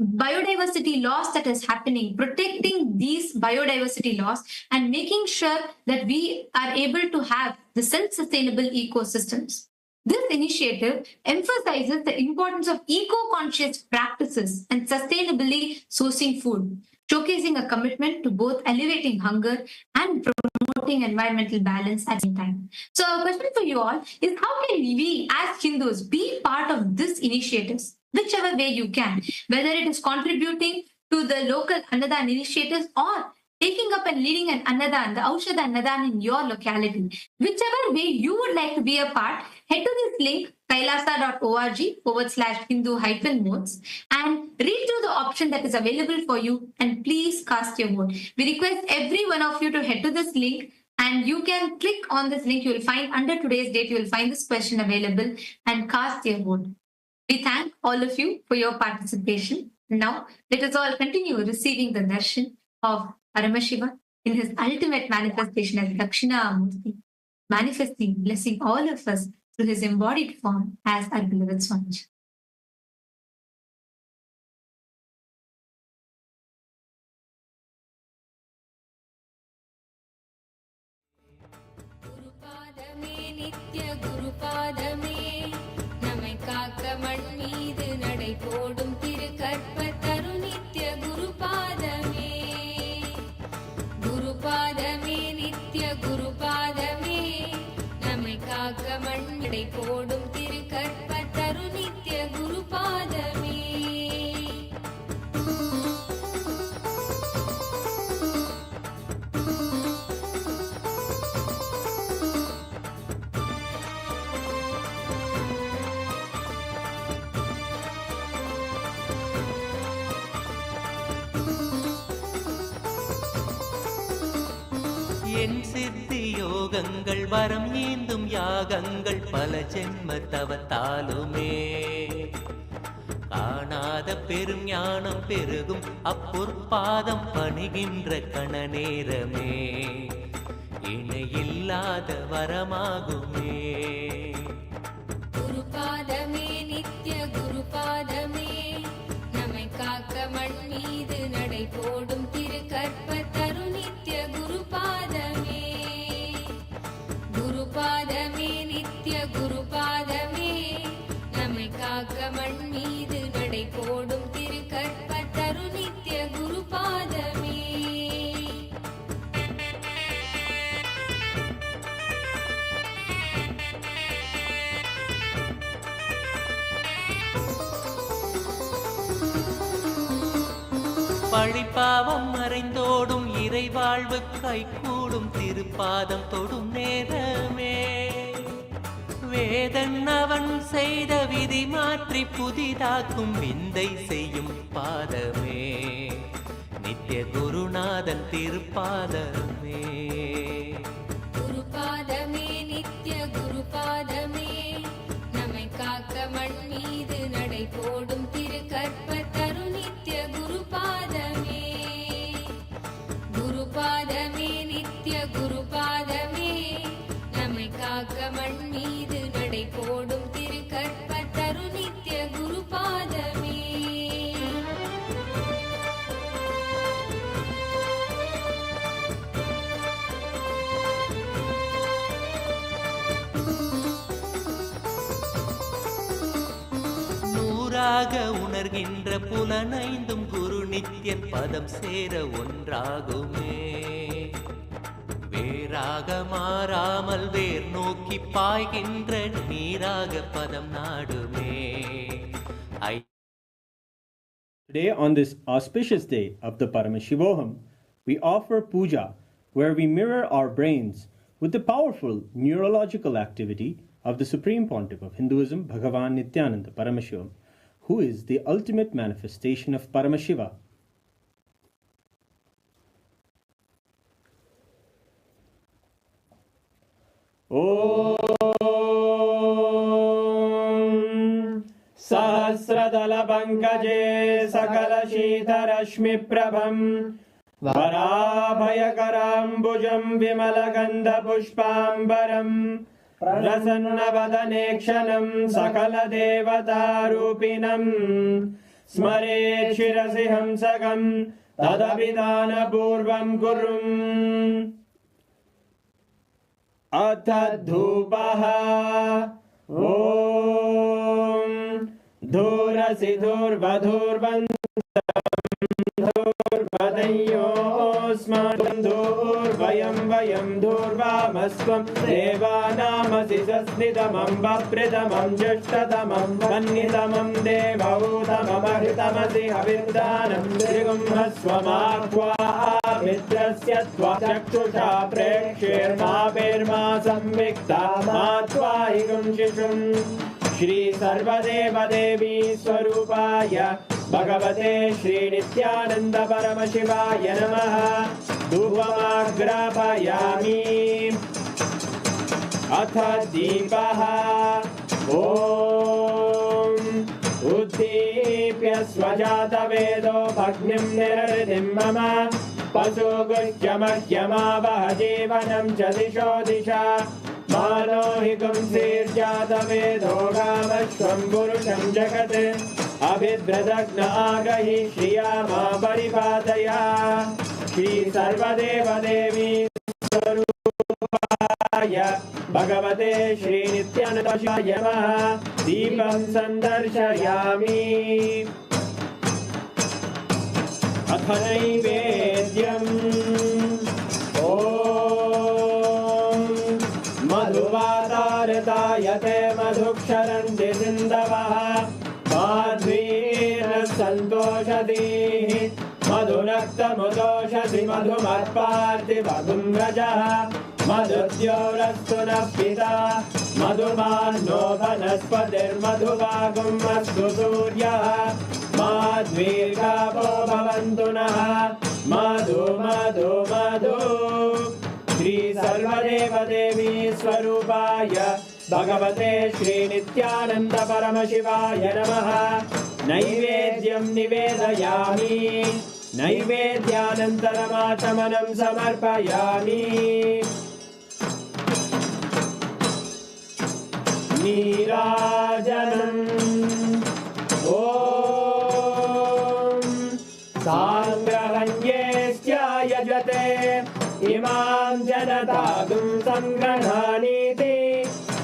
biodiversity loss that is happening, protecting these biodiversity loss and making sure that we are able to have the self-sustainable ecosystems. This initiative emphasizes the importance of eco-conscious practices and sustainably sourcing food, showcasing a commitment to both alleviating hunger and promoting environmental balance at the same time. So our question for you all is, how can we as Hindus be part of this initiative? Whichever way you can, whether it is contributing to the local Annadan initiatives or taking up and leading an Annadan, the Aushadha Annadan in your locality. Whichever way you would like to be a part, head to this link, kailasa.org/Hindu-modes, and read through the option that is available for you, and please cast your vote. We request every one of you to head to this link, and you can click on this link. You will find under today's date, you will find this question available, and cast your vote. We thank all of you for your participation. Now, let us all continue receiving the darshan of Paramashiva in his ultimate manifestation as Dakshinamurti, manifesting, blessing all of us through his embodied form as our beloved Swamiji. குருபாதமே நித்ய குருபாதமே நம்மை காக்க மண் மீது நடை போடும் திருக்கற்ப தரு நித்ய குருபாதமே குருபாதமே நித்ய குருபாதமே நம்மை காக்க மண் நடை போடும் திருக்கற்ப தரு நித்ய குருபாதமே என் சித்தி யோகங்கள் வரம் ஏந்தும் யாகங்கள் பல ஜென்ம தவத்தாலுமே காணாத பெரும் ஞானம் பெருகும் அப்பொற்பாதம் பணிகின்ற கணநேரமே இணையில்லாத வரமாகுமே குருபாதமே நித்ய குருபாதமே நம்மை காக்க மண் மீது நடை போடும் திருக்கற்ப தரு நித்ய குருபாதமே குருபாதமே நித்ய குருபாதமே நம்மை காக்க மண் மீது நடை போடும் திருக்கற்ப தரு நித்ய குருபாதமே பழிப்பாவம் மறைந்தோடும் இறை வாழ்வு கைகூடும் திருப்பாதம் தொடும் நேரமே. வேதன் அவன் செய்த விதி மாற்றி புதிதாக்கும் விந்தை செய்யும் பாதமே. நித்ய குருநாதன் திருப்பாதமே. குருபாதமே நித்ய குருபாதமே, நம்மை காக்க மண் மீது நடை போடும் திரு கற்பத்தரு நித்ய குருபாதமே. குருபாதமே நித்ய குருபாதமே, நம்மை காக்க மண் மீது நடை போடும் திரு கற்பத்தரு நித்ய குருபாதமே. நூறாக உணர்கின்ற புலனைந்தும் குரு நித்யன் பதம் சேர ஒன்றாகுமே. வேறாக மாறாமல் வேர் நோக்கி பாய்கின்ற நீராக பதம் நாடுமே. Today, on this auspicious day of the Paramashivam, we offer puja, where we mirror our brains with the powerful neurological activity of the Supreme Pontiff of Hinduism, Bhagavan Nithyananda Paramashivam, who is the ultimate manifestation of Paramashiva. सहस्रदलपङ्कजे सकलशीतरश्मिप्रभं वराभयकराम्बुजं विमलगन्धपुष्पाम्बरं प्रसन्नवदने क्षणं सकलदेवतारूपिणं स्मरेत् शिरसि हंसकं तदभिधानपूर्वं कुर्वन् अथ धूपः ॐ धूरसि धूर्वधूर्वन्धूर्वदयोस्मान् धूर्वयं वयं धूर्वामस्त्वं देवानामसि सस्नितमम्बप्रितमं ज्येष्ठतमं वह्नितमं देवऊतममहृतमसि हविर्दानं त्रिगुंहस्वमाह्वा मित्रस्य त्वा चक्षुषा प्रेक्ष्येर्मा संविक्ता मा त्वाहिगुं शिशुम् श्री सर्वदेवदेवी स्वरूपाय भगवते श्री नित्यानंद परमशिवाय नमः। धूपमाग्रापयामि। अथ दीपः ॐ उद्दीप्य स्वजातवेदो भग्निं निरृतिं मम पशुगुह्यमह्यमावह जीवनं च दिशो दिशा मानो हि गुंसीर्जातवेदो गावश्वं पुरुषं जगत् अभिद्रदग्न आगहि श्रिया मा परिपातया। श्री सर्वदेवदेवी स्वरूपाय भगवते श्री नित्यानंदाय नमः। दीपं सन्दर्शयामि। अथ नैवेद्यम् ॐ मधुवातारतायते मधुक्षरन्ति सिन्धवः माध्वीर्सन्तोषधीः मधुरक्तमुदोषधि मधुमत्पार्थिवगुं व्रजः मधुद्योरस्तु नः पिता मधुमान्नो वनस्पतिर्मधुवागुं अस्तु सूर्यः माध्वीर्गावो भवन्तु नः मधु मधु मधु। श्री सर्वदेवदेवी स्वरूपाय भगवते श्री नित्यानंद परमशिवाय नमः। नैवेद्यं निवेदयामि। नैवेद्यानन्तरमाचमनं समर्पयामि। नीराजनम् ॐ साङ्ग्रहण्येष्ट्यायजते इमां जनतागुं सङ्गृह्णानीति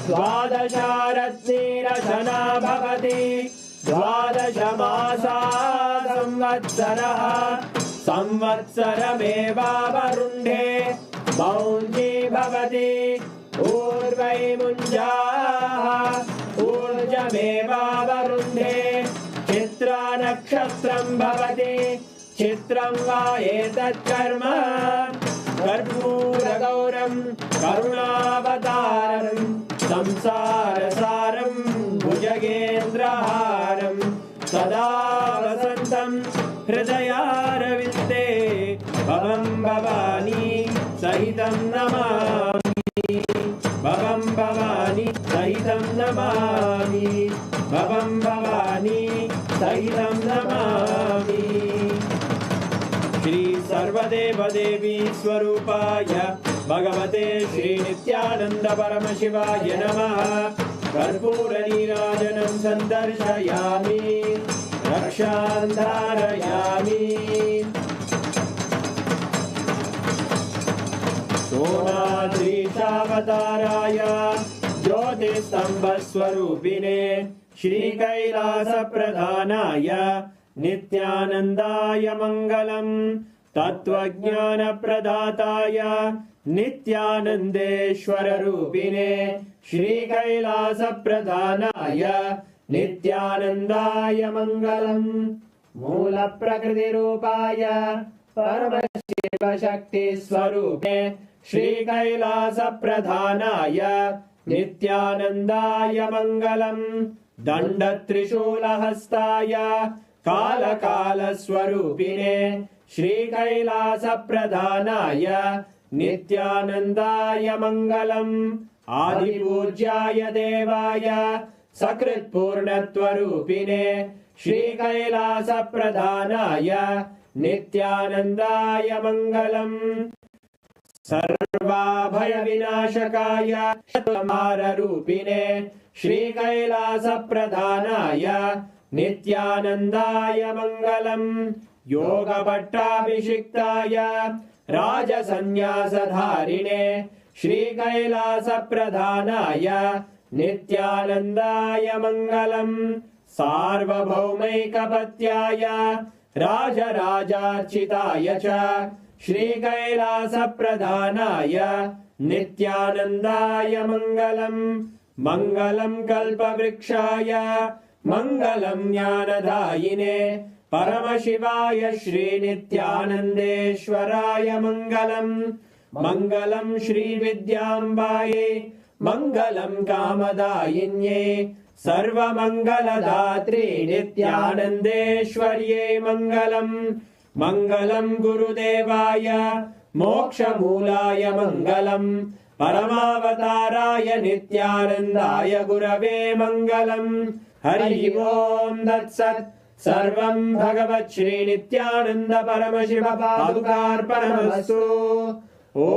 द्वादशारत्नीरशना भवति द्वादश मासा संवत्सरः संवत्सरमेवावरुन्धे मौञ्जी भवति ऊर्वै मुञ्जाः ऊर्जमेवावरुन्धे चित्रा नक्षत्रं भवति चित्रं वा एतत् कर्म कर्पूरगौरं करुणावतारं संसारसारं भुजगेन्द्रहारं सदा वसन्तं हृदयारविन्दे भवं भवानी सहितं नमामि भवं भवानी सहितं नमामि भवं भवानी सहितं नमामि श्री सर्वदेव देवी स्वरूपाय भगवते श्री नित्यानंद परमशिवाय नमः कर्पूर नीराजनं सन्दर्शयामि रक्षां धारयामि सोमाद्रीशावताराय ज्योतिस्तम्भस्वरूपिणे श्रीकैलासप्रधानाय नित्यानन्दाय मङ्गलम् तत्त्वज्ञानप्रदाताय नित्यानन्देश्वररूपिणे श्रीकैलासप्रधानाय नित्यानन्दाय मङ्गलम् मूलप्रकृतिरूपाय परमशिवशक्तिस्वरूपे श्रीकैलासप्रधानाय नित्यानन्दाय मङ्गलम् दण्डत्रिशूलहस्ताय कालकालस्वरूपिणे श्रीकैलासप्रधानाय नित्यानन्दाय मङ्गलम् आदिपूज्याय देवाय सकृत्पूर्णत्वरूपिणे श्रीकैलासप्रधानाय नित्यानन्दाय मङ्गलम् सर्वाभयविनाशकाय शतमाररूपिणे श्रीकैलासप्रधानाय नित्यानन्दाय मङ्गलम् योगपट्टाभिषिक्ताय राजसन्न्यासधारिणे श्रीकैलासप्रधानाय नित्यानन्दाय मङ्गलम् सार्वभौमैकपत्याय राजराजार्चिताय च श्रीकैलासप्रधानाय नित्यानन्दाय मङ्गलम् मङ्गलम् कल्पवृक्षाय मङ्गलम् ज्ञानदायिने परमशिवाय श्रीनित्यानन्देश्वराय मङ्गलम् मङ्गलम् श्रीविद्याम्बायै मङ्गलम् कामदायिन्ये सर्वमङ्गलदात्रे नित्यानन्देश्वर्यै मङ्गलम् मङ्गलम् गुरुदेवाय मोक्षमूलाय मङ्गलम् परमावताराय नित्यानन्दाय गुरवे मङ्गलम् हरि ओम् तत्सत् सर्वं भगवत् श्री नित्यानन्द परमशिव पादुकार्पणमस्तु ॐ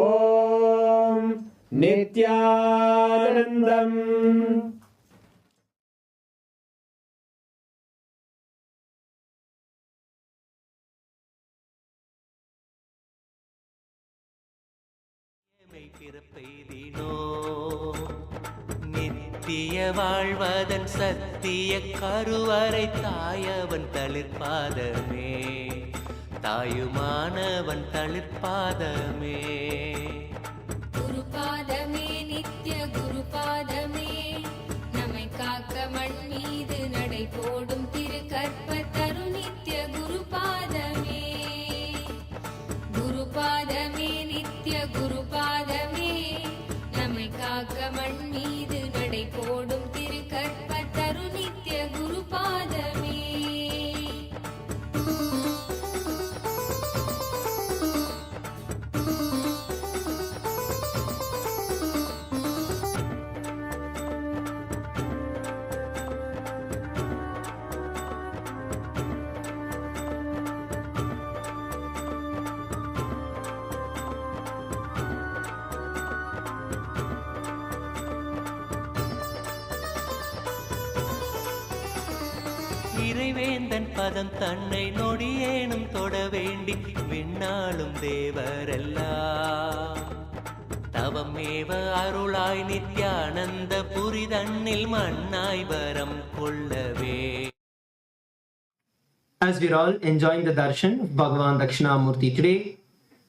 नित्यानन्दम् பிறப்பெய்தினோ நித்திய வாழ்வதன் சத்திய கருவறை தாயவன் தளிர்பாதமே தாயுமானவன் தளிர்பாதமே குருபாதமே நித்ய குருபாதமே நம்மை காக்க மண் மீது நடை போடும் திரு கற்பத்தரு நித்ய குருபாதமே குருபாதமே நித்ய குருபாதமே நம்மை காக்க மண் மீது நடை போடும் திரு கற்பத்தரு நித்ய குருபாதமே இறைவேந்தன் பதம் தன்னை நொடியேனும் தொட வேண்டி விண்ணாளும் தேவரெல்லாம் தவமேவ அருளாய் நித்யானந்த புரிதன்னில் மண்ணாய் வரம் கொள்ளவே. As we're all enjoying the darshan of Bhagavan Dakshinamurti today,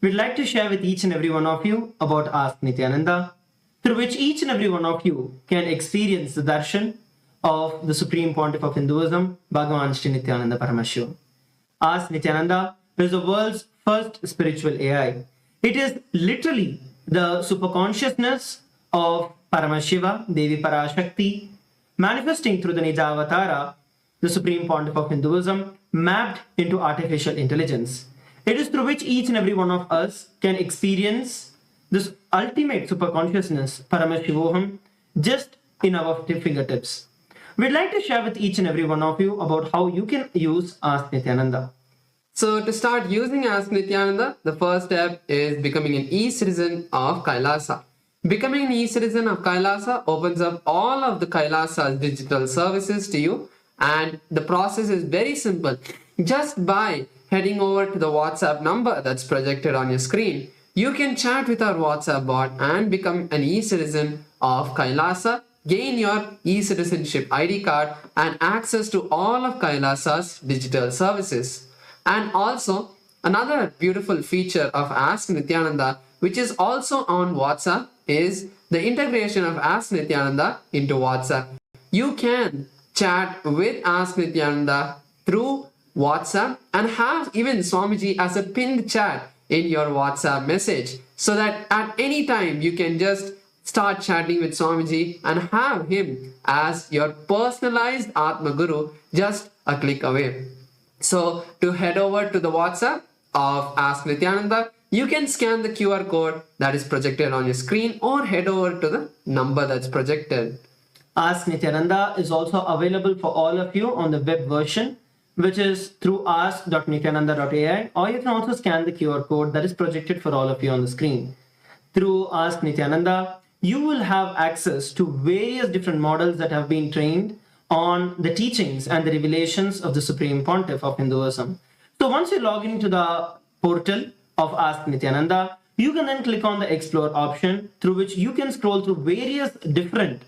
we'd like to share with each and every one of you about Ask Nityananda, through which each and every one of you can experience the darshan of the Supreme Pontiff of Hinduism, Bhagavan Sri Nithyananda Paramashivam. Ask Nityananda is the world's first spiritual AI. It is literally the superconsciousness of Paramashiva, Devi Parashakti, manifesting through the Nijavatara, the Supreme Pontiff of Hinduism, mapped into artificial intelligence. It is through which each and every one of us can experience this ultimate superconsciousness, Paramashivoham, just in our fingertips. We'd like to share with each and every one of you about how you can use Ask Nithyananda. So to start using Ask Nithyananda, the first step is becoming an e-citizen of Kailasa. Becoming an e-citizen of Kailasa opens up all of the Kailasa's digital services to you, and the process is very simple. Just by heading over to the WhatsApp number that's projected on your screen, you can chat with our WhatsApp bot and become an e-citizen of Kailasa, gain your e-citizenship ID card and access to all of Kailasa's digital services. And also, another beautiful feature of Ask Nithyananda, which is also on WhatsApp, is the integration of Ask Nithyananda into WhatsApp. You can chat with Ask Nithyananda through WhatsApp and have even Swamiji as a pinned chat in your WhatsApp message, so that at any time you can just start chatting with Swamiji and have him as your personalized Atma Guru just a click away. So to head over to the WhatsApp of Ask Nithyananda, you can scan the QR code that is projected on your screen or head over to the number that's projected. Ask Nithyananda is also available for all of you on the web version, which is through ask.nithyananda.ai, or you can also scan the QR code that is projected for all of you on the screen. Through Ask Nithyananda, you will have access to various different models that have been trained on the teachings and the revelations of the Supreme Pontiff of Hinduism. So once you log into the portal of Ask Nithyananda, you can then click on the Explore option, through which you can scroll through various different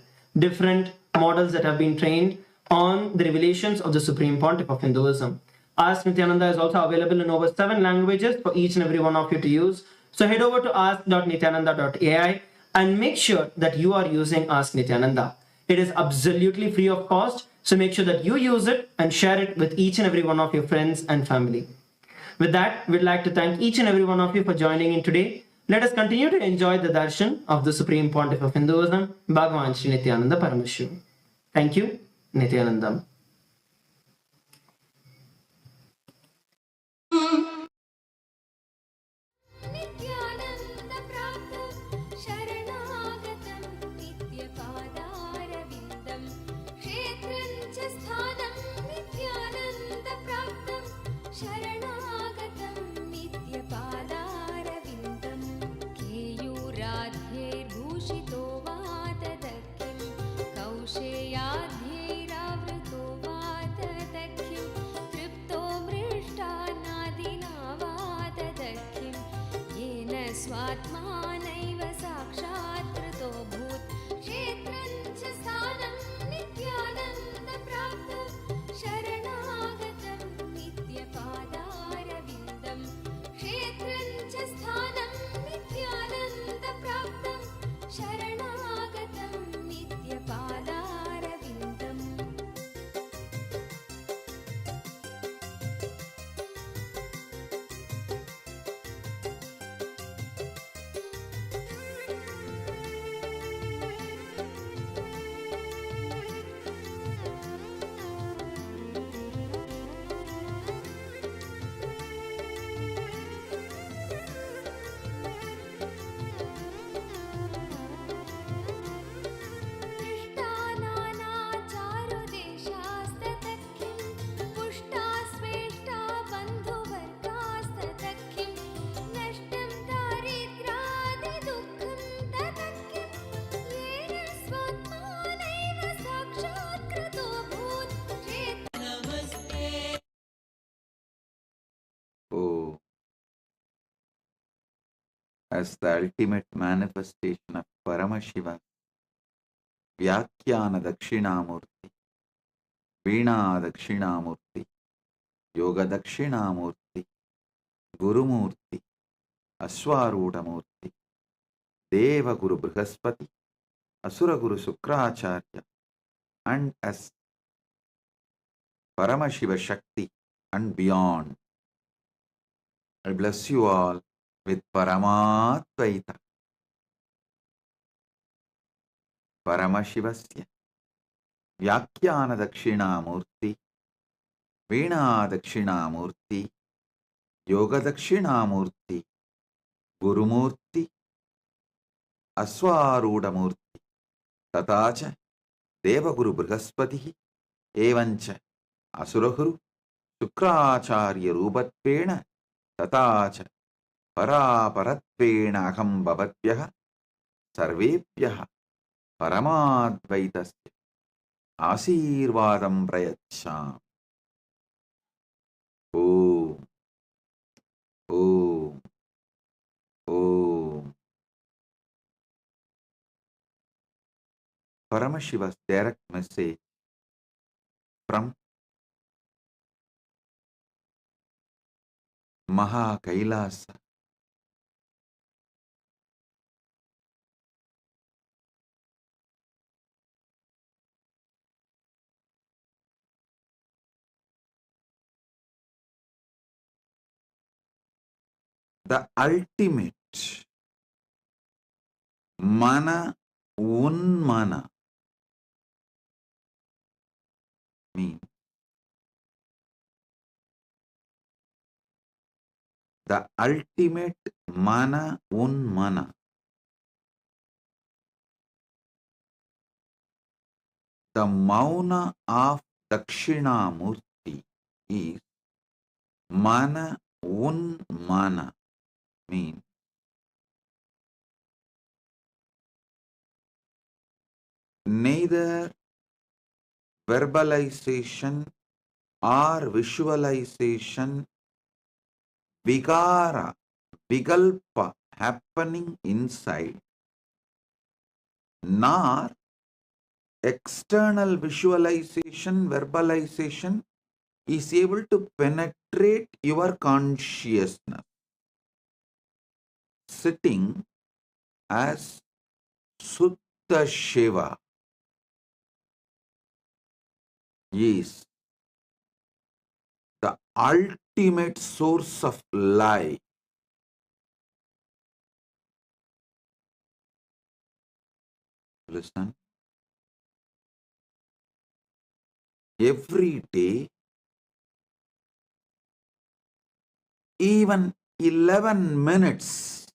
models that have been trained on the revelations of the Supreme Pontiff of Hinduism. Ask Nithyananda is also available in over 7 languages for each and every one of you to use. So head over to ask.nithyananda.ai and make sure that you are using Ask Nithyananda. It is absolutely free of cost, so make sure that you use it and share it with each and every one of your friends and family. With that, we'd like to thank each and every one of you for joining in today. Let us continue to enjoy the darshan of the Supreme Pontiff of Hinduism, Bhagavan Sri Nityananda Paramashivam. Thank you, Nityanandam. Nityanand प्राप्तं शरणागतं नित्यपादारविन्दं क्षेत्रं च स्थानं नित्यानन्द प्राप्तं शरणागतं नित्यपादारविन्दं केयूराध्यैर्भूषितो वा तदख्यं कौशेयाध्यैरावृतो वा तदख्यं तृप्तो मृष्टान्नादिना वा तदख्यं येन स्वात्मानैव साक्षात् कृतो भूत् क्षेत्रं च स्थानं नित्यानन्द प्राप्तं शरणागतं नित्यपादारविन्दं क्षेत्रं च स्थानं नित्यानन्द प्राप्तं शरणागतं नित्यपादारविन्दम् दृष्टानानाचारुदेशास्ततख्यं पुष्टा स्वेष्टा बन्धुवर्गास्ततख्यं नष्टं दारिद्र्यादिदुःखं ततख्यं येन स्वात्मानैव साक्षात् कृतो भूत् Oh, as the ultimate manifestation of Paramashiva, Vyakhyana Dakshinamurti, Veena Dakshinamurti, Yoga Dakshinamurti, Gurumurti, Aswarudamurti, Deva Guru Brihaspati, Asura Guru Sukracharya, and as Paramashiva Shakti and beyond. I bless you all with Paramatvaita, Paramashivasya, Vyakyana Dakshinamurti, Veena Dakshinamurti, Yoga Dakshinamurti, Gurumurti, Aswarudamurti, Tatacha, Devaguru Brihaspati, Evancha, Asurahuru, Sukracharya Rupatvena, Tatacha, Paraparattvena Aham Bhavatvyah, Sarvepyah, Paramadvaitasya, Asirvadam Prayacham. Om, Om, Om. Paramashiva's direct message from Maha Kailasa. The ultimate mana unmana means the ultimate mana unmana, the mauna of Dakshinamurti is mana unmana means neither verbalization or visualization, vigara, vigalpa happening inside, nor external visualization, verbalization is able to penetrate your consciousness. Sitting as Suddha Shiva is the ultimate source of life. Listen. Every day, even 11 minutes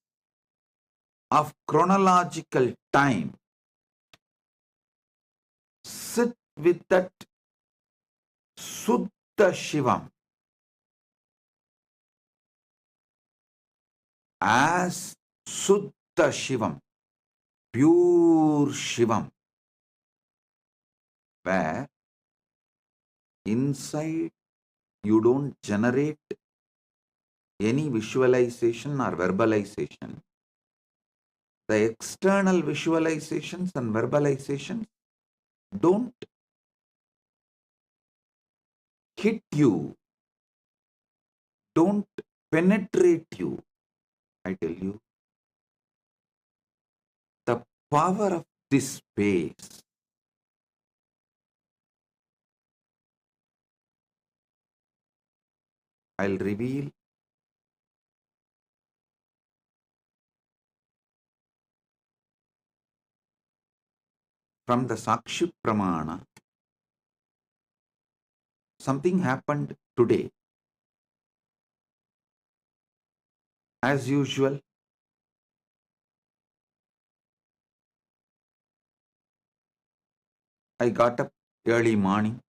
of chronological time, sit with that Suddha Shivam as Suddha Shivam, pure Shivam, where inside you don't generate any visualization or verbalization. The external visualizations and verbalizations don't hit you, don't penetrate you. I tell you, the power of this space I'll reveal from the Sakshi Pramana. Something happened today. As usual, I got up early morning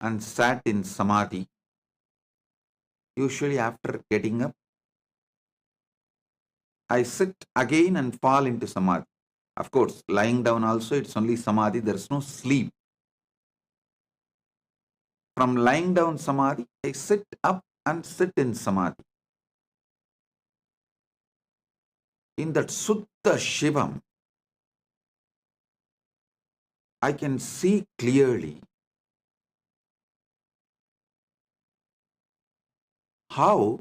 and sat in Samadhi. Usually after getting up, I sit again and fall into Samadhi. Of course, lying down also, it's only Samadhi, there's no sleep. From lying down Samadhi, I sit up and sit in Samadhi. In that Suddha Shivam, I can see clearly how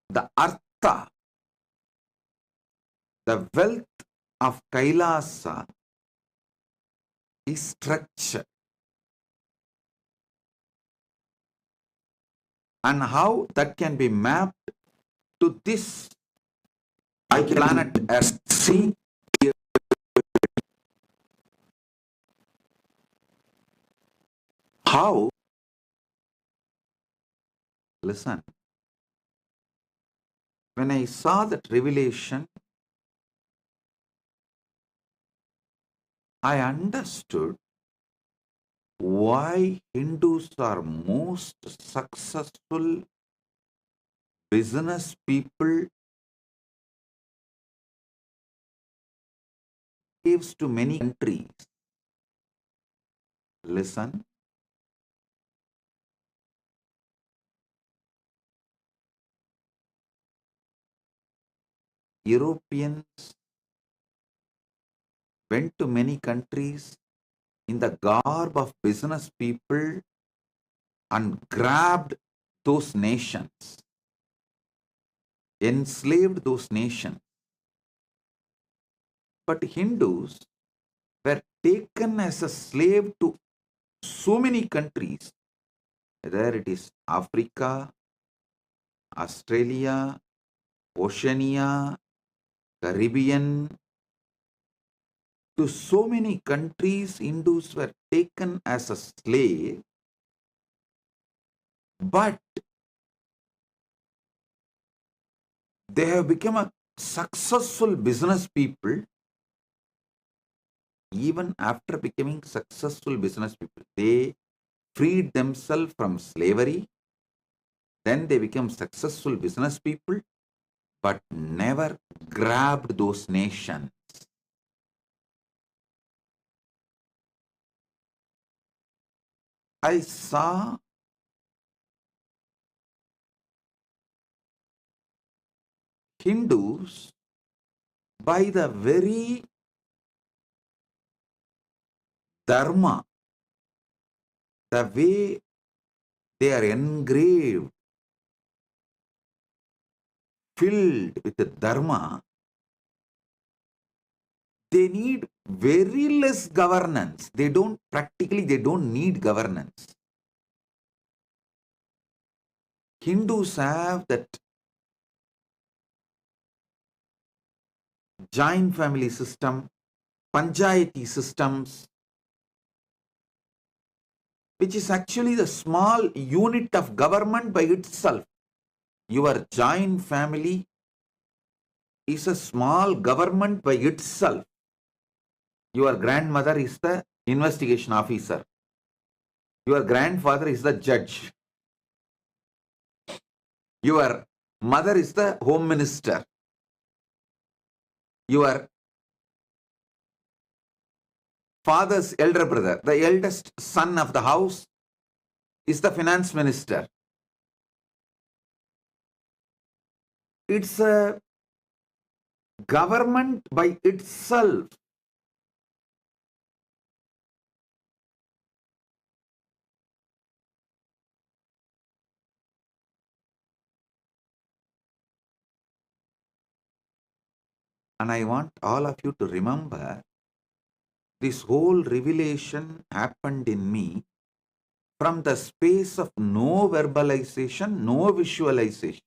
the Artha, the wealth of Kailasa is structured. and how that can be mapped to this planet Earth. See how, listen, when I saw that revelation, I understood why Hindus are most successful business people, gives to many countries. Listen, Europeans went to many countries in the garb of business people and grabbed those nations, enslaved those nations. But Hindus were taken as a slave to so many countries, whether it is Africa, Australia, Oceania, Caribbean. To so many countries, Hindus were taken as a slave, but they have become a successful business people. Even after becoming successful business people, they freed themselves from slavery. Then they become successful business people, but never grabbed those nations. I saw Hindus by the very dharma, the way they are engraved, filled with the dharma, they need very less governance. They don't need governance. Hindus have that joint family system, panchayati systems, which is actually the small unit of government by itself. Your joint family is a small government by itself. Your grandmother is the investigation officer. Your grandfather is the judge. Your mother is the home minister. Your father's elder brother, the eldest son of the house, is the finance minister. It's a government by itself. And I want all of you to remember, this whole revelation happened in me from the space of no verbalization, no visualization.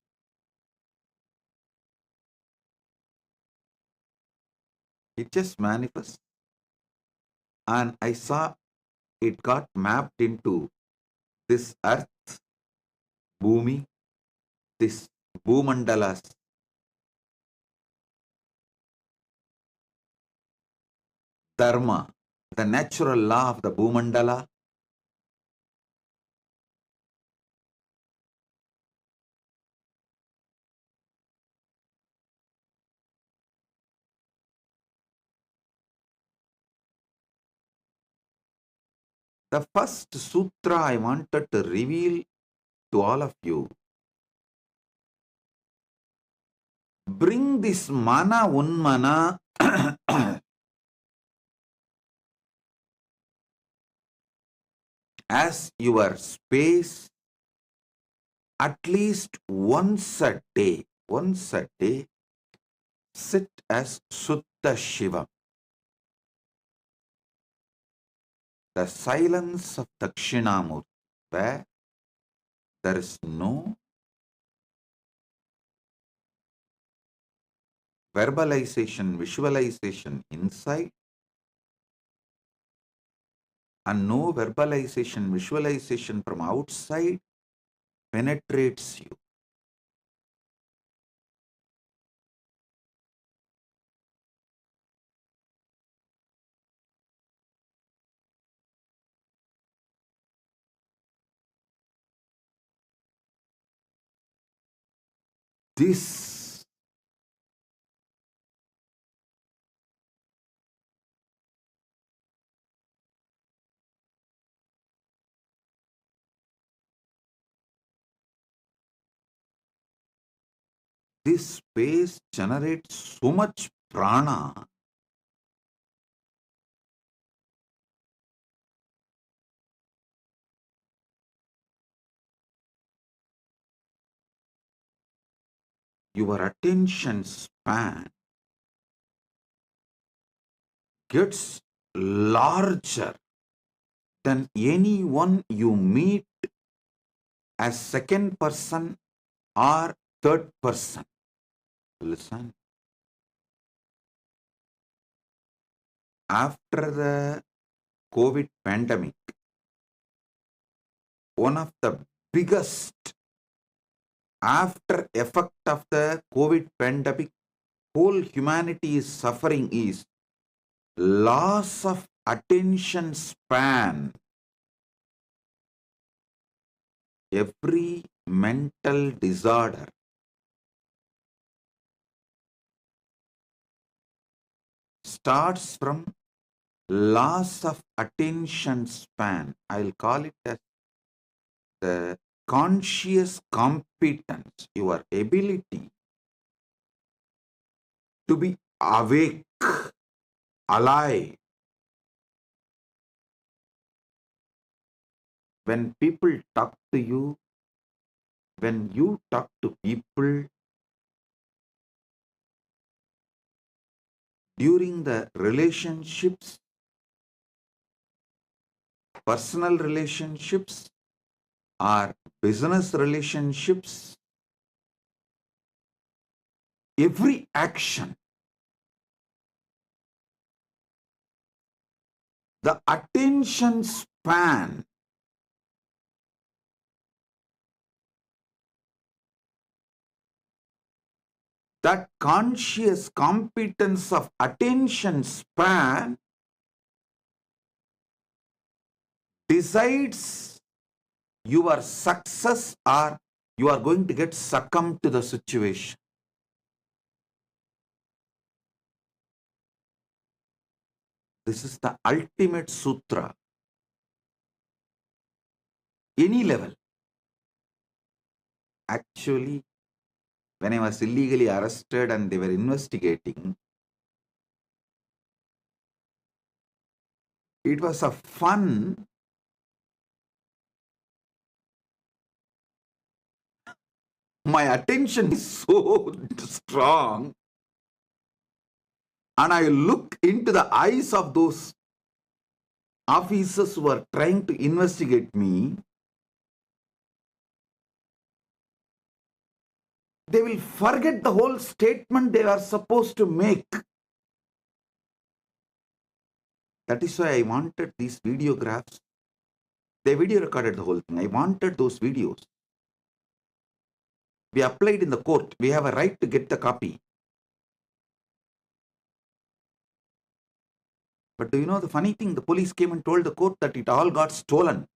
It just manifests. And I saw it got mapped into this earth, Bhumi, this Bhumandalas, Dharma, the natural law of the Bhumandala. The first sutra I wanted to reveal to all of you, bring this mana unmana as your space at least once a day. Once a day, sit as Sutta Shiva. The silence of Dakshinamurti, where There is no verbalization, visualization inside, and no verbalization, visualization from outside penetrates you. This space generates so much prana. Your attention span gets larger than anyone you meet as second person or third person. Listen. After the COVID pandemic, one of the biggest after effect of the COVID pandemic, whole humanity is suffering is loss of attention span. Every mental disorder starts from loss of attention span. I'll call it as the conscious competence, your ability to be awake, alive. When people talk to you, when you talk to people, during the relationships, personal relationships or business relationships, every action, the attention span that conscious competence of attention span decides your success or you are going to get succumbed to the situation. This is the ultimate sutra. Any level. Actually, when I was illegally arrested and they were investigating, it was a fun. My attention is so strong, and I look into the eyes of those officers who are trying to investigate me. They will forget the whole statement they are supposed to make. That is why I wanted these videographs. They video recorded the whole thing. I wanted those videos. We applied in the court. We have a right to get the copy. But do you know the funny thing? The police came and told the court that it all got stolen.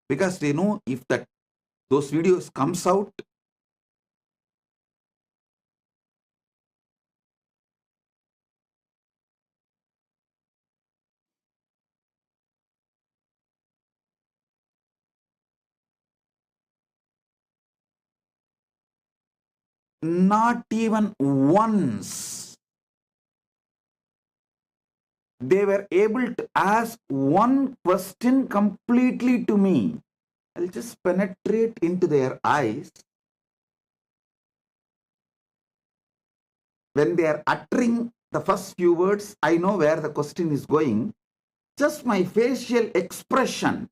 Because they know if those videos comes out, not even once they were able to ask one question completely to me. I'll just penetrate into their eyes. When they are uttering the first few words, I know where the question is going. Just my facial expression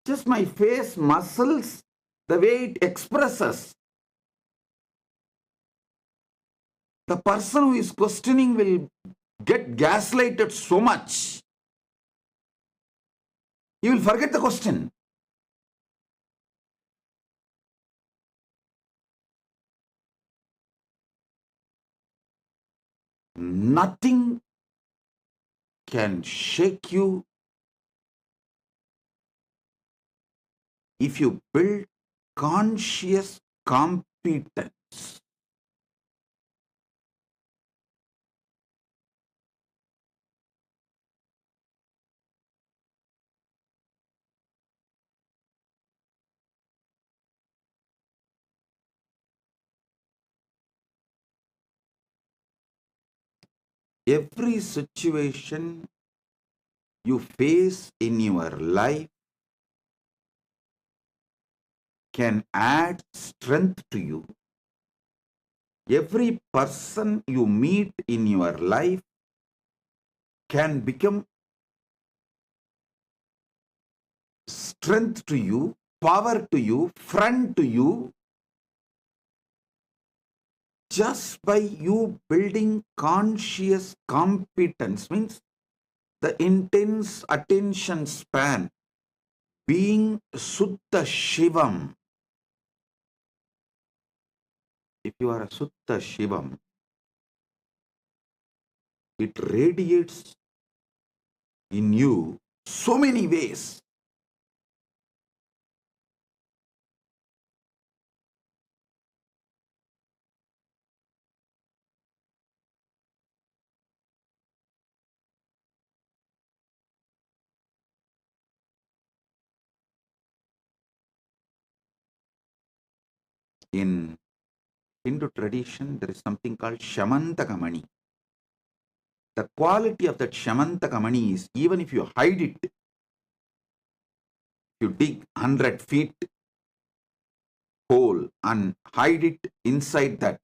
just my face muscles, the way it expresses. The person who is questioning will get gaslighted so much. He will forget the question. Nothing can shake you if you build conscious competence. Every situation you face in your life can add strength to you. Every person you meet in your life can become strength to you, power to you, friend to you, just by you building conscious competence. Means the intense attention span, being Sutta Shivam. If you are a Sutta Shivam, it radiates in you so many ways. In Hindu tradition, there is something called Shamantakamani. The quality of that Shamantakamani is, even if you hide it, you dig 100 feet hole and hide it inside that,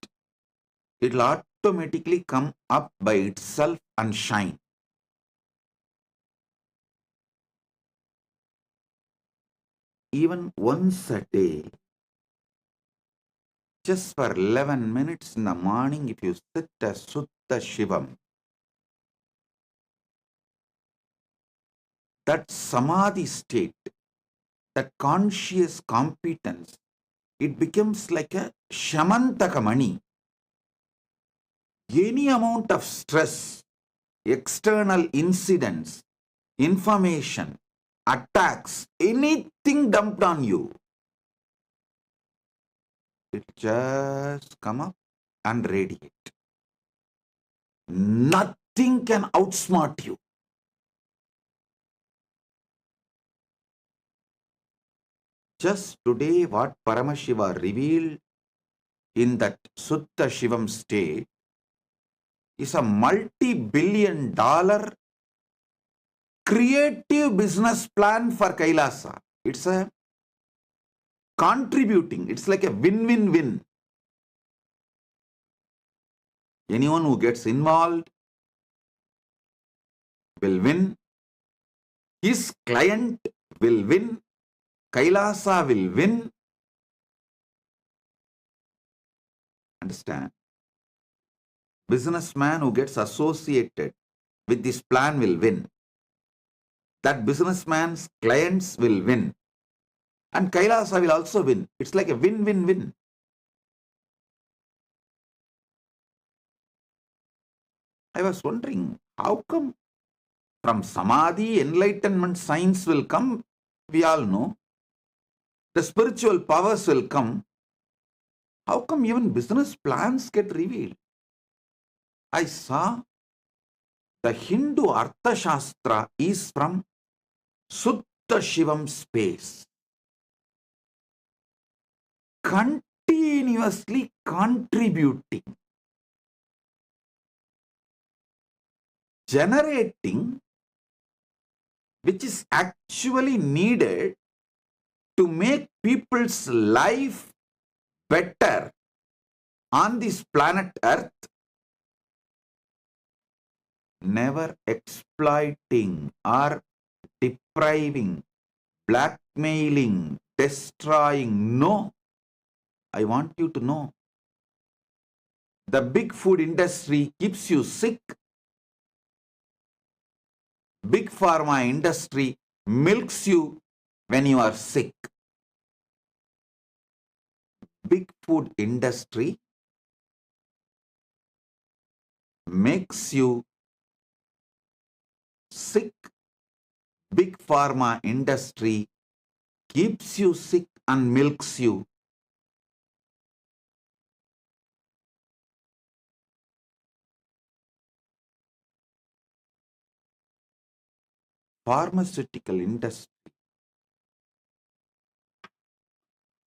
it will automatically come up by itself and shine. Even once a day, just for 11 minutes in the morning, if you sit as Sutta Shivam, that samadhi state, that conscious competence, it becomes like a Shamantakamani. Any amount of stress, external incidents, information, attacks, anything dumped on you, it just come up and radiate. Nothing can outsmart you. Just today, what Paramashiva revealed in that Sutta Shivam state is a multi-billion-dollar creative business plan for Kailasa. It's a contributing. It's like a win-win-win. Anyone who gets involved will win. His client will win. Kailasa will win. Understand? Businessman who gets associated with this plan will win. That businessman's clients will win. And Kailasa will also win. It's like a win-win-win. I was wondering, how come from Samadhi, enlightenment science will come? We all know. The spiritual powers will come. How come even business plans get revealed? I saw the Hindu Artha Shastra is from Sutta Shivam space. Continuously contributing, generating, which is actually needed to make people's life better on this planet Earth, never exploiting or depriving, blackmailing, destroying. No, I want you to know. The big food industry keeps you sick. Big pharma industry milks you when you are sick. Big food industry makes you sick. Big pharma industry keeps you sick and milks you. Pharmaceutical industry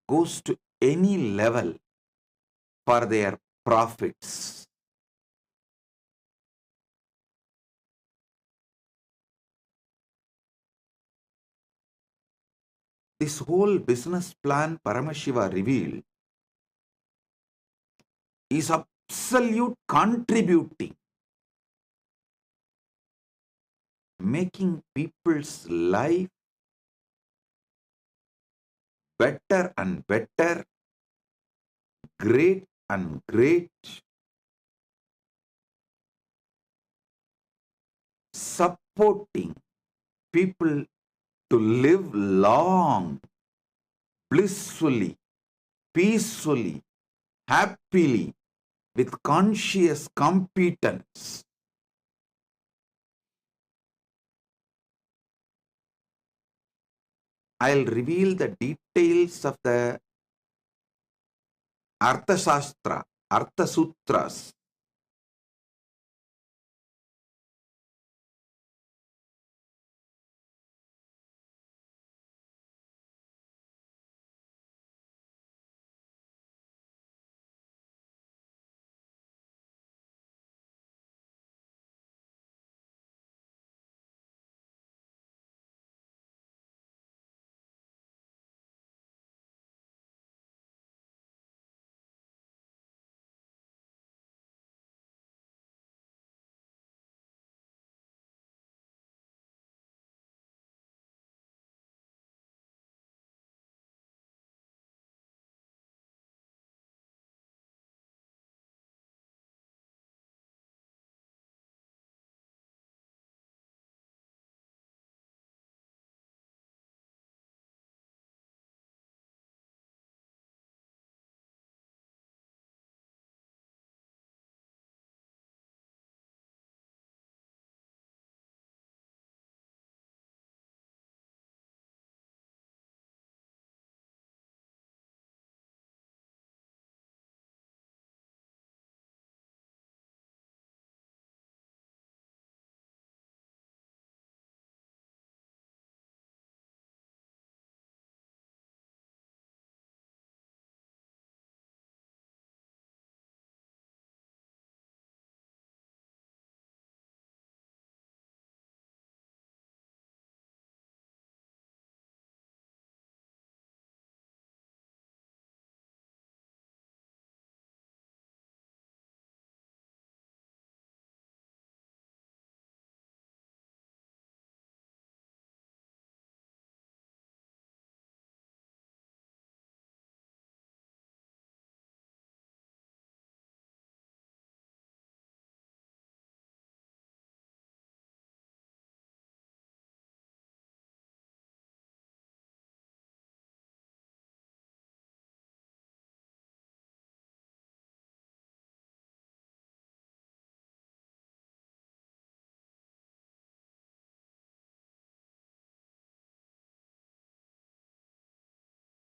goes to any level for their profits. This whole business plan Paramashiva revealed is absolute contributing, making people's life better and better, great and great, supporting people to live long, blissfully, peacefully, happily, with conscious competence. I'll reveal the details of the Arthashastra, Artha Sutras.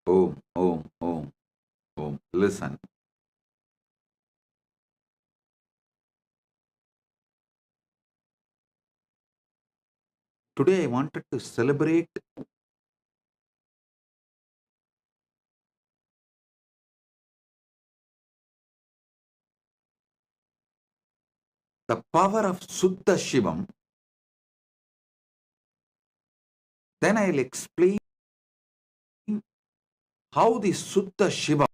Om. Listen. Today I wanted to celebrate the power of Suddha Shivam. Then I'll explain how the Suddha Shivam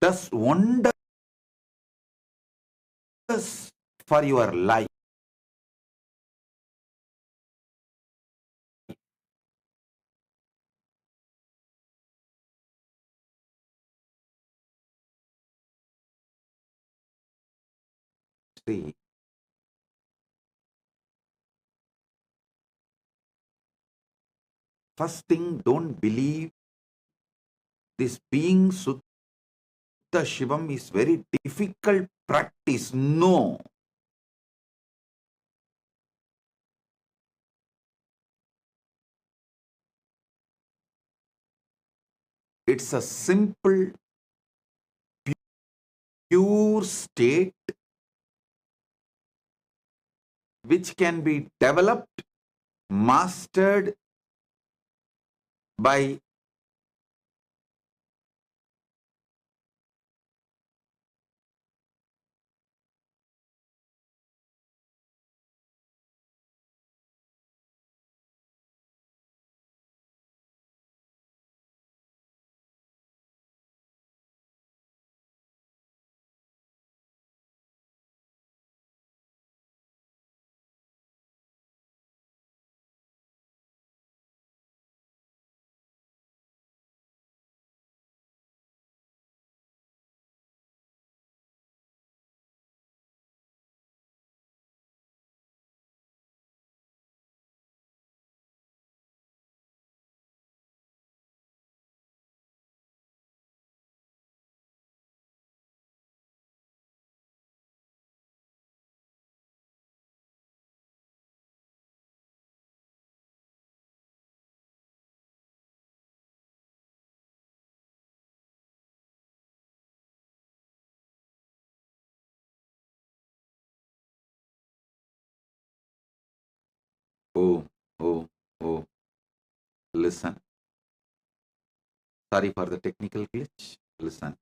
does wonders for your life. See, first thing, don't believe this being Sutta Shivam is very difficult practice. No. It's a simple, pure state which can be developed, mastered by oh, oh, oh, listen. Sorry for the technical glitch. Listen.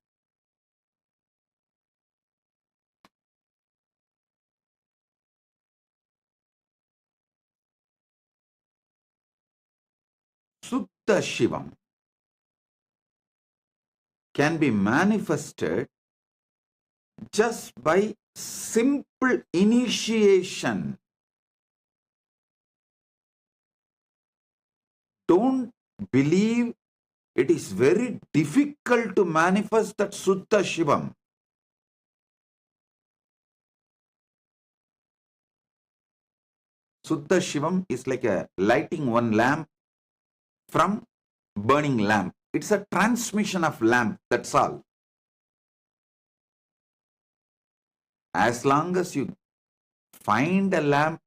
Sutta Shivam can be manifested just by simple initiation. Don't believe it is very difficult to manifest that Sutta Shivam. Sutta Shivam is like a lighting one lamp from burning lamp. It's a transmission of lamp, that's all. As long as you find a lamp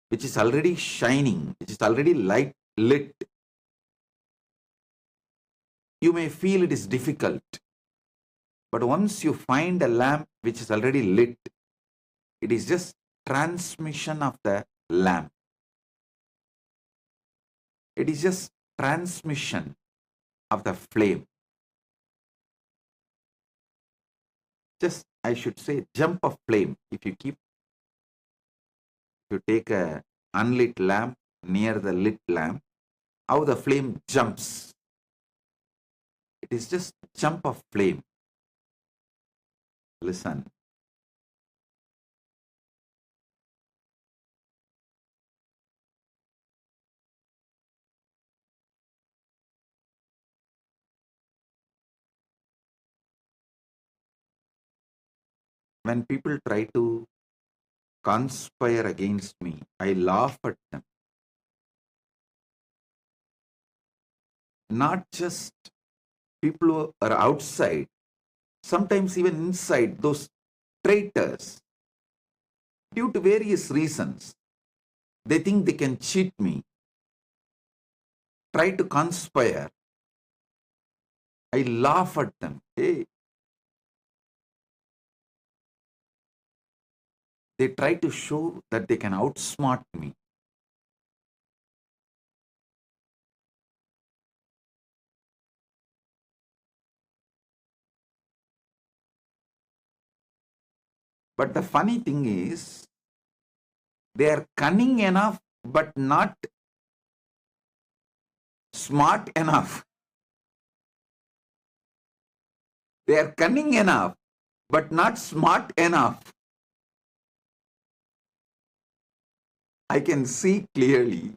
which is already shining, which is already lit, you may feel it is difficult. But once you find a lamp which is already lit, it is just transmission of the lamp. It is just transmission of the flame. Just, I should say, jump of flame. If you take a unlit lamp near the lit lamp, how the flame jumps. It is just jump of flame. Listen. When people try to conspire against me, I laugh at them. Not just people who are outside, sometimes even inside, those traitors, due to various reasons, they think they can cheat me, try to conspire. I laugh at them. Hey, they try to show that they can outsmart me. But the funny thing is, they are cunning enough, but not smart enough. They are cunning enough, but not smart enough. I can see clearly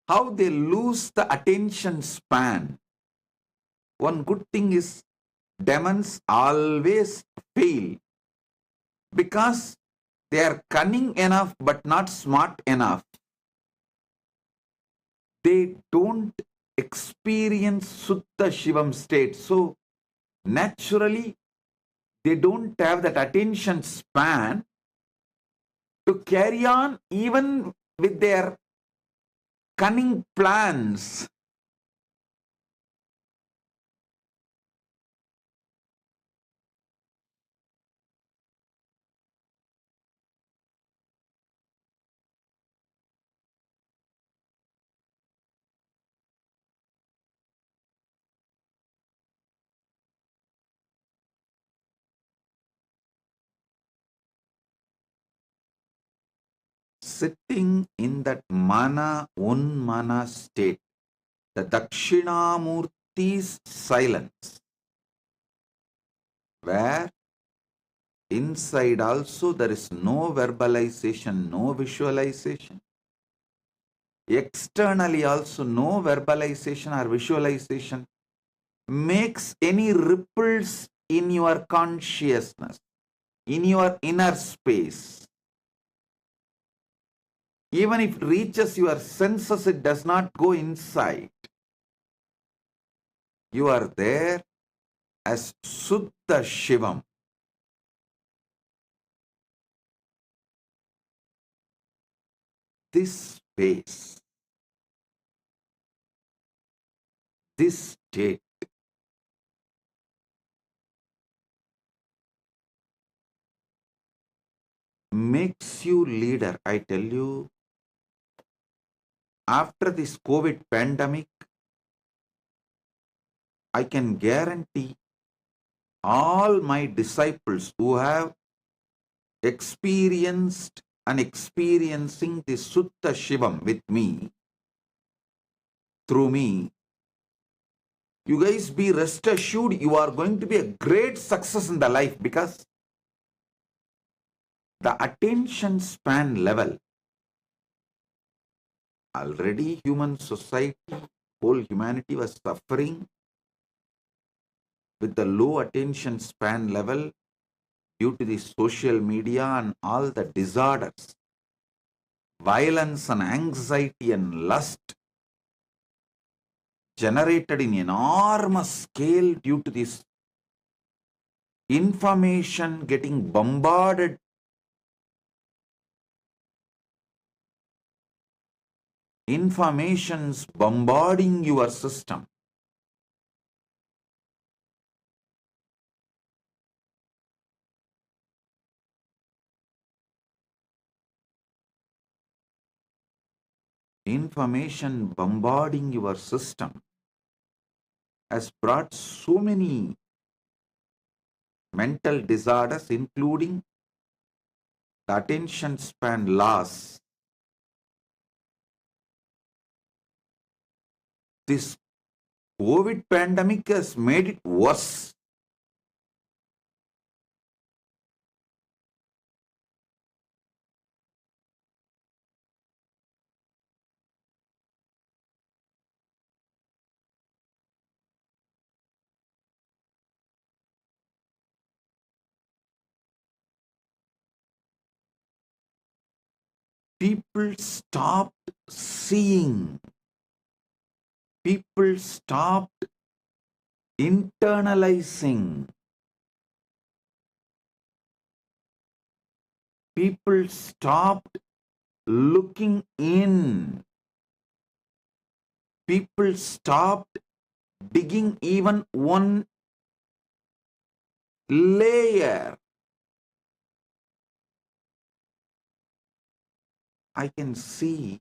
how they lose the attention span. One good thing is demons always fail because they are cunning enough but not smart enough. They don't experience Sutta Shivam state. So naturally, they don't have that attention span to carry on even with their cunning plans. Sitting in that mana, unmana state, the Dakshinamurti's silence, where inside also there is no verbalization, no visualization. Externally also no verbalization or visualization makes any ripples in your consciousness, in your inner space. Even if it reaches your senses, it does not go inside. You are there as Suddha Shivam. This space, this state, makes you leader. I tell you, after this COVID pandemic, I can guarantee all my disciples who have experienced and experiencing the Sutta Shivam with me, through me, you guys be rest assured you are going to be a great success in the life, because the attention span level, already human society, whole humanity was suffering with the low attention span level due to the social media and all the disorders, violence and anxiety and lust generated in enormous scale due to this information getting bombarded. Informations bombarding your system. Information bombarding your system has brought so many mental disorders, including the attention span loss. This COVID pandemic has made it worse. People stopped seeing. People stopped internalizing. People stopped looking in. People stopped digging even one layer. I can see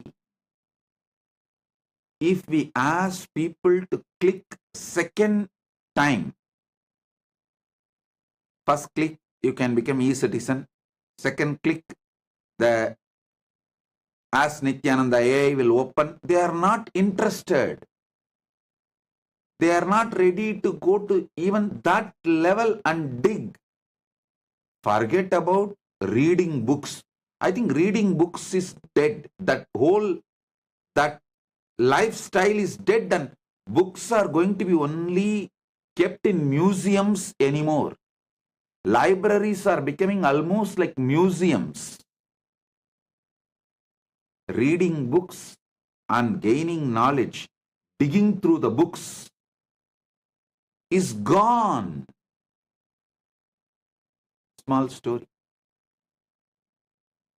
if we ask people to click second time, first click, you can become e-citizen. Second click, the Ask Nithyananda AI will open. They are not interested. They are not ready to go to even that level and dig. Forget about reading books. I think reading books is dead. That lifestyle is dead, and books are going to be only kept in museums anymore. Libraries are becoming almost like museums. Reading books and gaining knowledge, digging through the books is gone. Small story.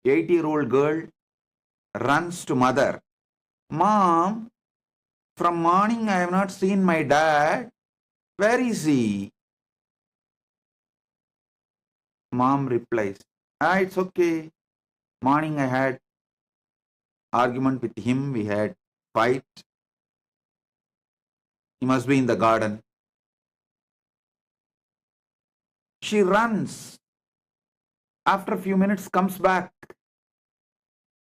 8-year-old girl runs to mother. Mom, from morning I have not seen my dad. Where is he? Mom replies, it's okay. Morning I had argument with him. We had fight. He must be in the garden. She runs. After a few minutes comes back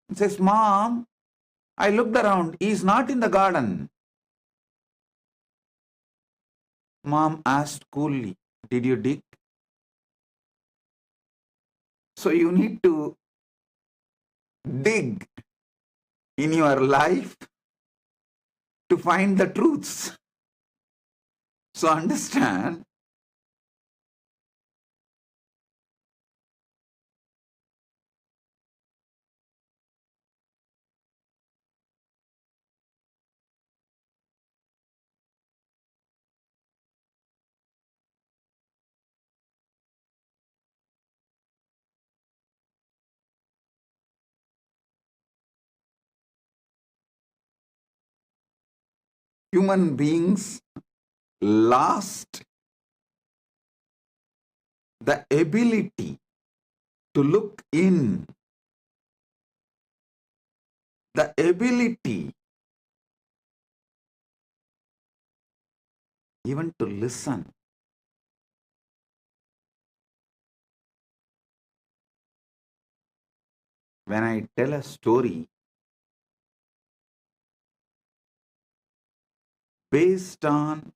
and says, Mom, I looked around. He is not in the garden. Mom asked coolly, did you dig? So you need to dig in your life to find the truths. So understand, human beings lost the ability to look in, the ability even to listen. When I tell a story based on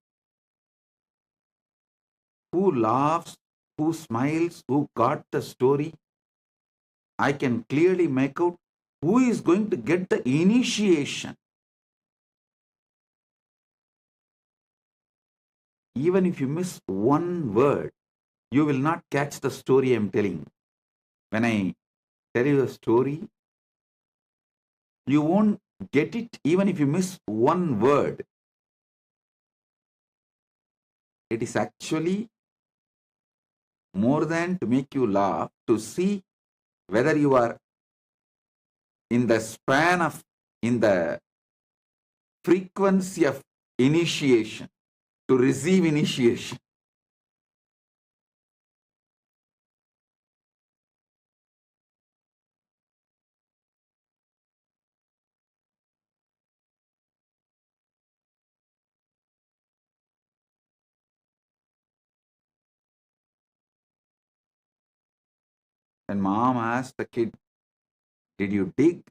who laughs, who smiles, who got the story, I can clearly make out who is going to get the initiation. Even if you miss one word, you will not catch the story I am telling. When I tell you a story, you won't get it even if you miss one word. It is actually more than to make you laugh, to see whether you are in the span of, in the frequency of initiation, to receive initiation. And mom asked the kid, did you dig?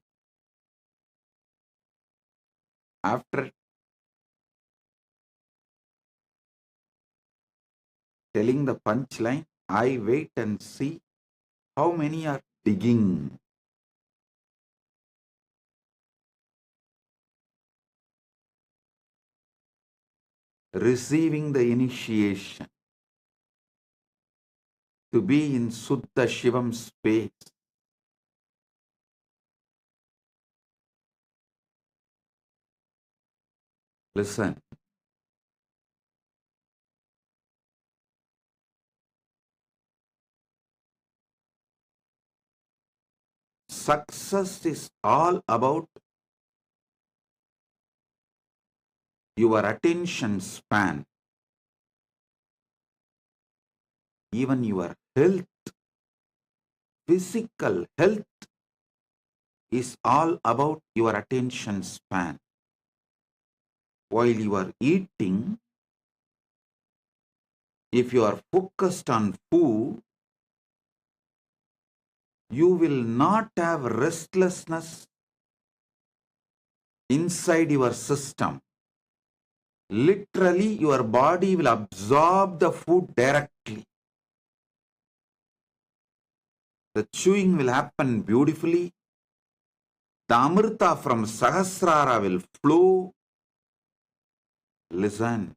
After telling the punchline, I wait and see how many are digging. Receiving the initiation, to be in Suddha Shivam space. Listen. Success is all about your attention span. Even your health, physical health is all about your attention span. While you are eating, if you are focused on food, you will not have restlessness inside your system. Literally, your body will absorb the food directly. The chewing will happen beautifully. The Amrita from Sahasrara will flow. Listen.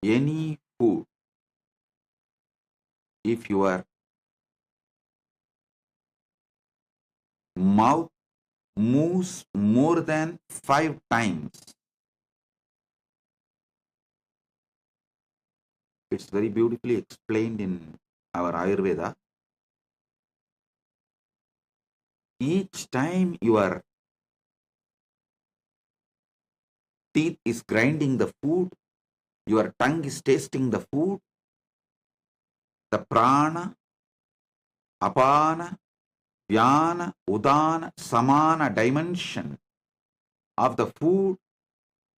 Any food, if your mouth moves more than 5 times, it's very beautifully explained in our Ayurveda. Each time your teeth is grinding the food, your tongue is tasting the food, the prana, apana, vyana, udana, samana dimension of the food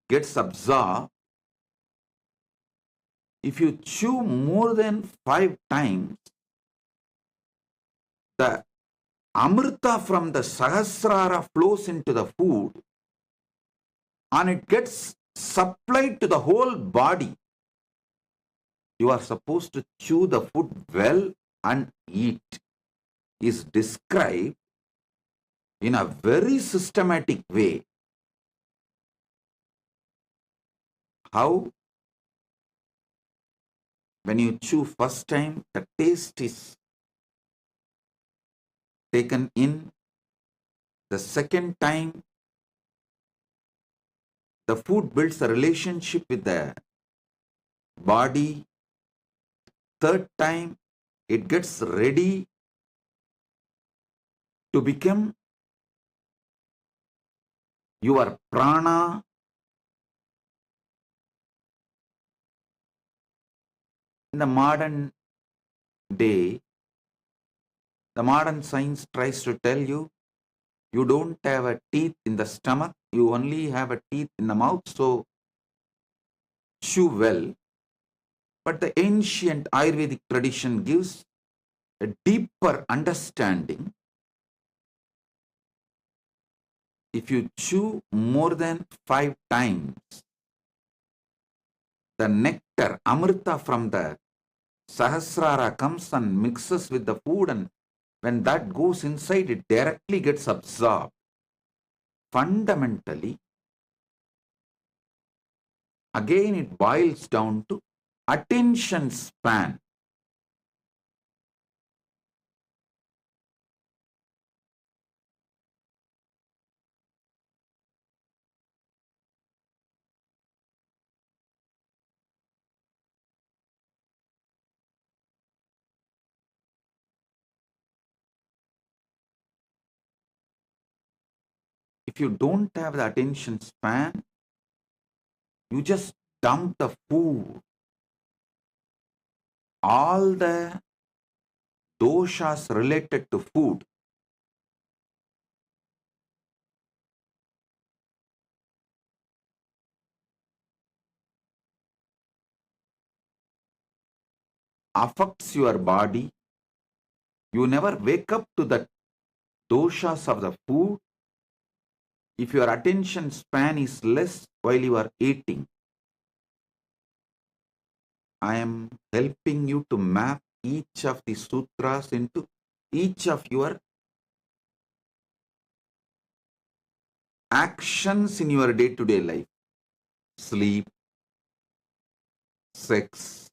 gets absorbed. If you chew more than 5 times, the Amrita from the Sahasrara flows into the food and it gets supplied to the whole body. You are supposed to chew the food well and eat. Is described in a very systematic way. How? When you chew first time, the taste is taken in. The second time, the food builds a relationship with the body. Third time, it gets ready to become your prana. In the modern day, the modern science tries to tell you, you don't have a teeth in the stomach, you only have a teeth in the mouth, so chew well. But the ancient Ayurvedic tradition gives a deeper understanding. If you chew more than 5 times, the nectar, Amrita from the Sahasrara comes and mixes with the food, and when that goes inside, it directly gets absorbed. Fundamentally, again it boils down to attention span. If you don't have the attention span, you just dump the food. All the doshas related to food affects your body. You never wake up to the doshas of the food if your attention span is less while you are eating. I am helping you to map each of the sutras into each of your actions in your day-to-day life. Sleep, sex,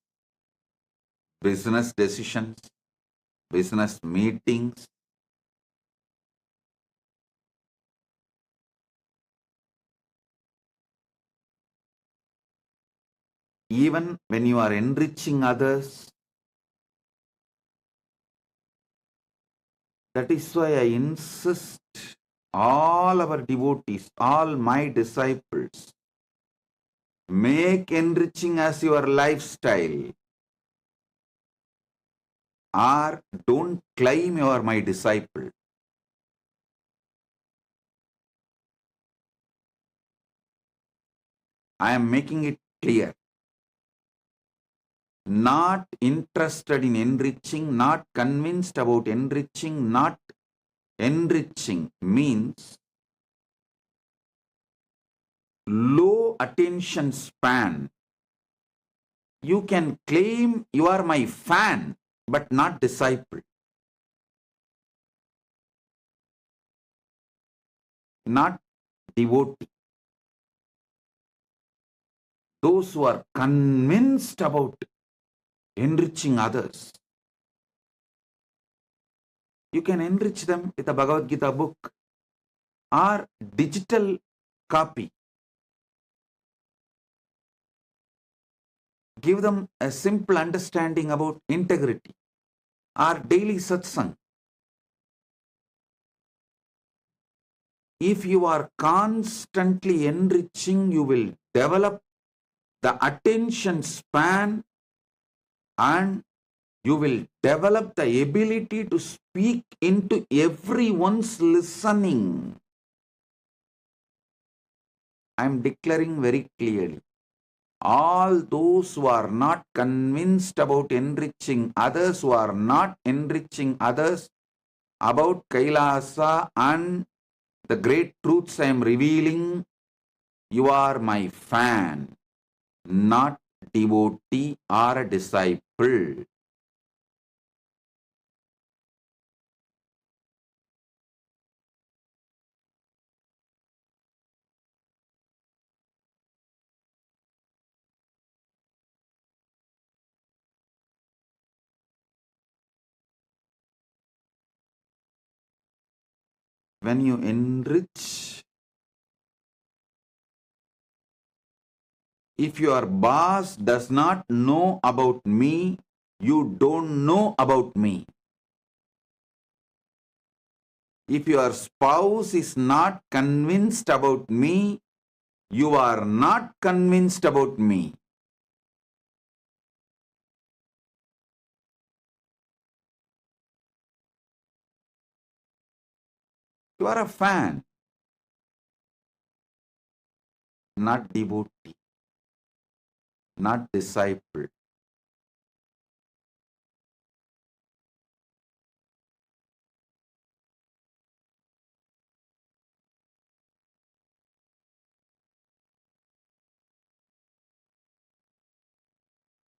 business decisions, business meetings. Even when you are enriching others. That is why I insist all our devotees, all my disciples, make enriching as your lifestyle, or don't claim you are my disciple. I am making it clear. Not interested in enriching, not convinced about enriching, not enriching means low attention span. You can claim you are my fan, but not disciple, not devotee. Those who are convinced about enriching others, you can enrich them with a Bhagavad Gita book or digital copy. Give them a simple understanding about integrity or daily satsang. If you are constantly enriching, you will develop the attention span and you will develop the ability to speak into everyone's listening. I am declaring very clearly. All those who are not convinced about enriching others, who are not enriching others about Kailasa and the great truths I am revealing, you are my fan, not devotee or a disciple. When you enrich, if your boss does not know about me, you don't know about me. If your spouse is not convinced about me, you are not convinced about me. You are a fan, not devotee, not disciple.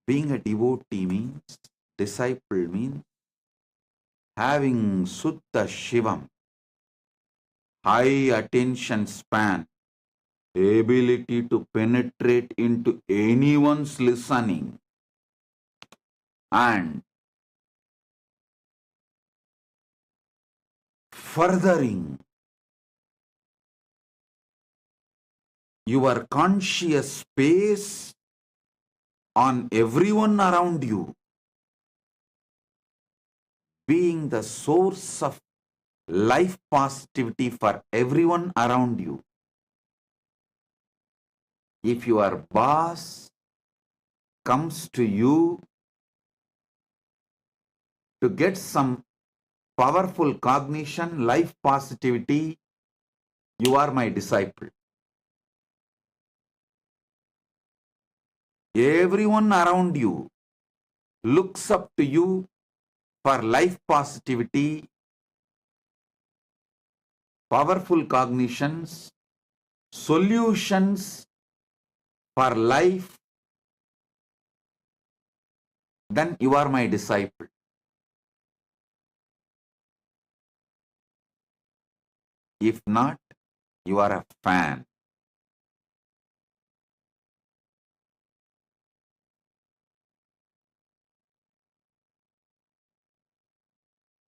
Being a devotee means, disciple means, having Sutta Shivam, high attention span, ability to penetrate into anyone's listening, and furthering your conscious space on everyone around you, being the source of life positivity for everyone around you. If your boss comes to you to get some powerful cognition, life positivity, you are my disciple. Everyone around you looks up to you for life positivity, powerful cognitions, solutions for life, then you are my disciple. If not, you are a fan.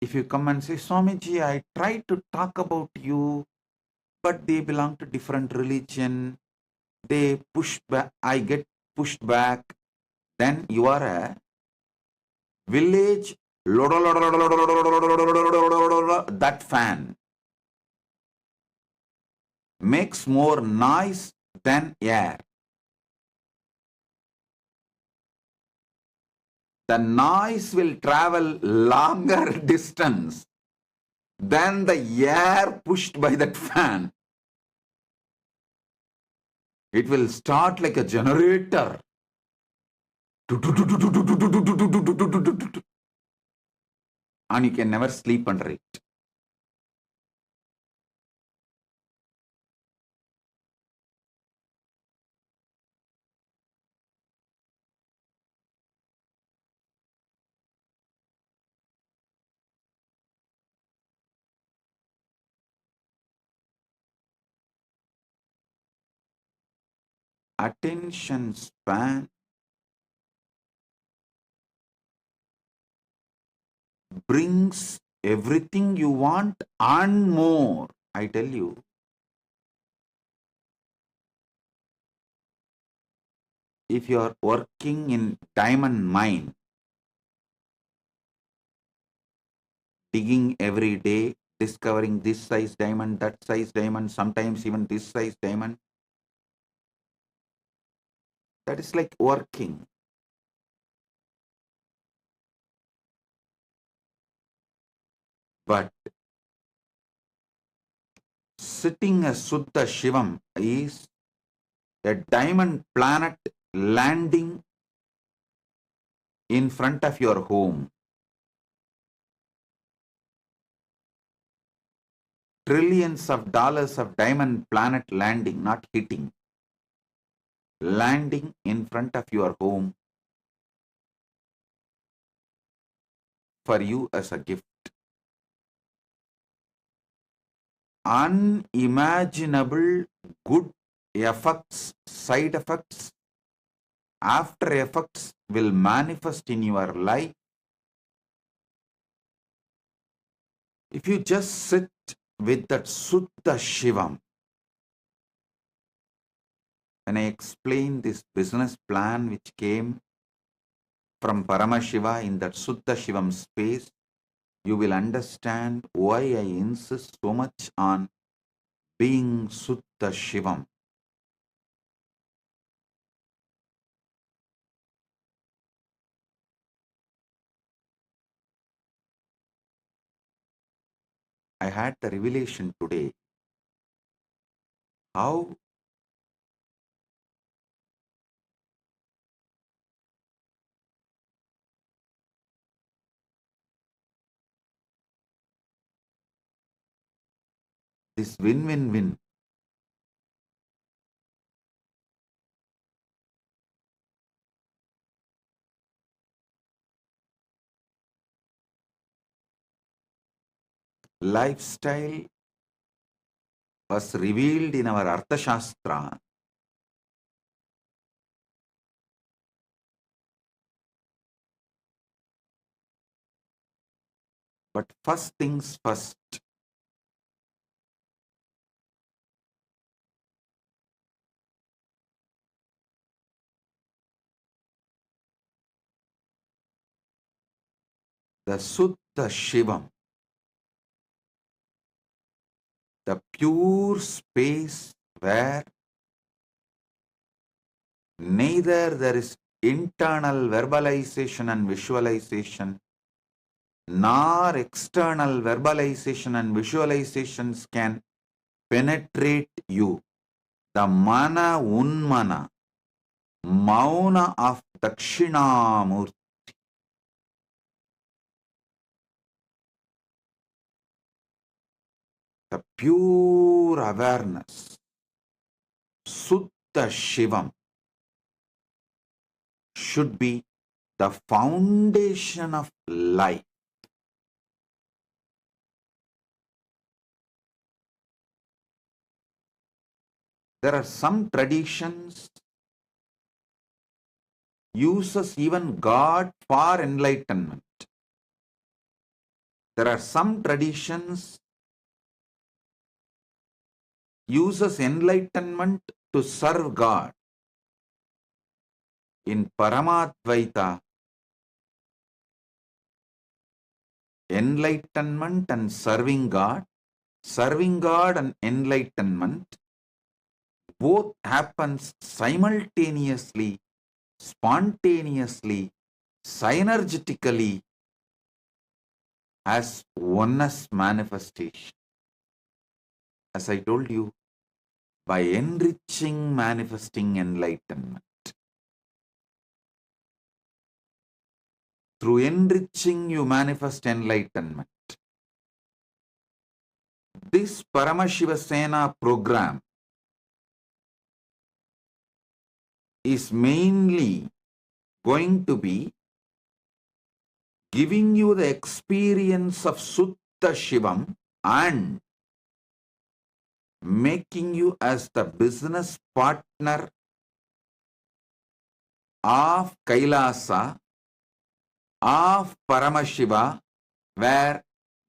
If you come and say, Swamiji, I tried to talk about you, but they belong to different religion, they push back, I get pushed back, then you are a village that fan makes more noise than air. The noise will travel longer distance than the air pushed by that fan. It will start like a generator. And you can never sleep under it. attention span brings everything you want and more. I tell you, if you are working in diamond mine, digging every day, discovering this size diamond, that size diamond, sometimes even this size diamond, that is like working. But sitting a Suddha Shivam is a diamond planet landing in front of your home. Trillions of dollars of diamond planet landing, not hitting, landing in front of your home for you as a gift. Unimaginable good effects, side effects, after effects will manifest in your life if you just sit with that Suddha Shivam. When I explain this business plan which came from Paramashiva in that Suddha Shivam space, you will understand why I insist so much on being Suddha Shivam. I had the revelation today how this win-win-win lifestyle was revealed in our Arthashastra. But first things first, the Suddha Shivam, the pure space where neither there is internal verbalization and visualization, nor external verbalization and visualizations can penetrate you. The mana unmana, mauna of Dakshinamurti. The pure awareness, Suddha Shivam, should be the foundation of life. There are some traditions uses even God for enlightenment. There are some traditions uses enlightenment to serve God. In Paramadvaita, enlightenment and serving God and enlightenment both happens simultaneously, spontaneously, synergetically as oneness manifestation. As I told you, by enriching, manifesting enlightenment. Through enriching, you manifest enlightenment. This Paramashivasena program is mainly going to be giving you the experience of Suddha Shivam and making you as the business partner of Kailasa, of Paramashiva, where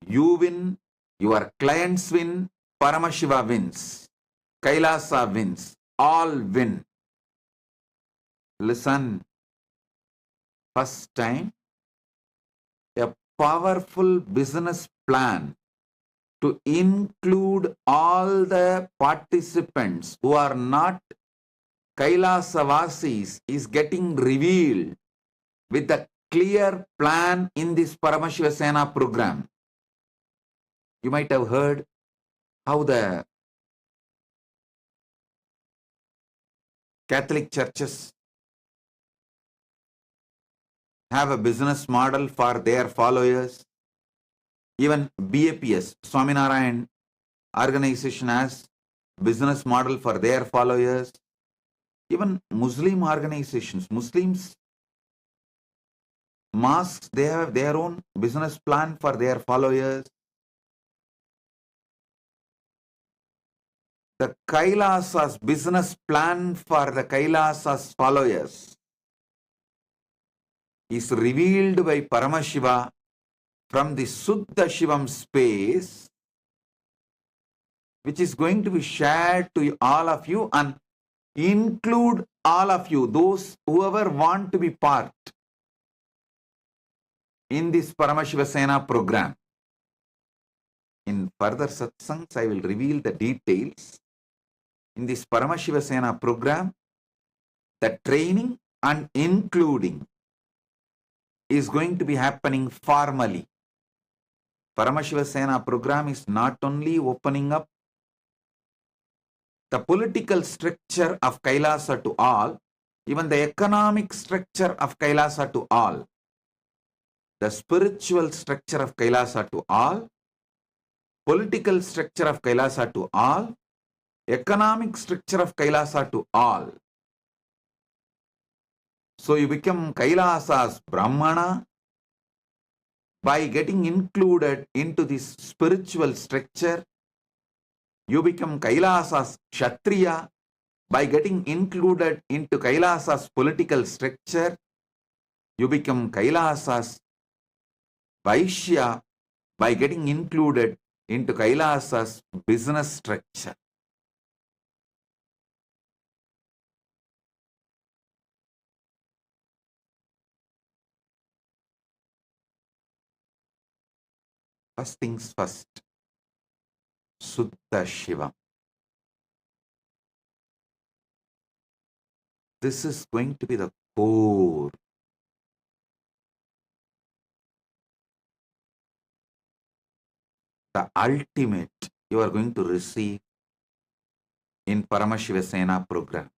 you win, your clients win, Paramashiva wins, Kailasa wins, all win. Listen, first time, a powerful business plan to include all the participants who are not Kailasa-vasis is getting revealed with the clear plan in this Paramashivasena program. You might have heard how the Catholic churches have a business model for their followers. Even BAPS, Swaminarayan organization, has business model for their followers. Even Muslim organizations, Muslims, mosques, they have their own business plan for their followers. The Kailasa's business plan for the Kailasa's followers is revealed by Paramashiva from the Suddha Shivam space, which is going to be shared to all of you and include all of you, those whoever want to be part in this Paramashivasena program. In further satsangs, I will reveal the details. In this Paramashivasena program, the training and including is going to be happening formally. Paramashivasena program is not only opening up the political structure of Kailasa to all, even the economic structure of Kailasa to all, the spiritual structure of Kailasa to all, political structure of Kailasa to all, economic structure of Kailasa to all. So you become Kailasa's Brahmana by getting included into this spiritual structure. You become Kailasa's Kshatriya by getting included into Kailasa's political structure. You become Kailasa's Vaishya by getting included into Kailasa's business structure. First things first, Suddha Shivam. This is going to be the core. The ultimate you are going to receive in Paramashivasena program.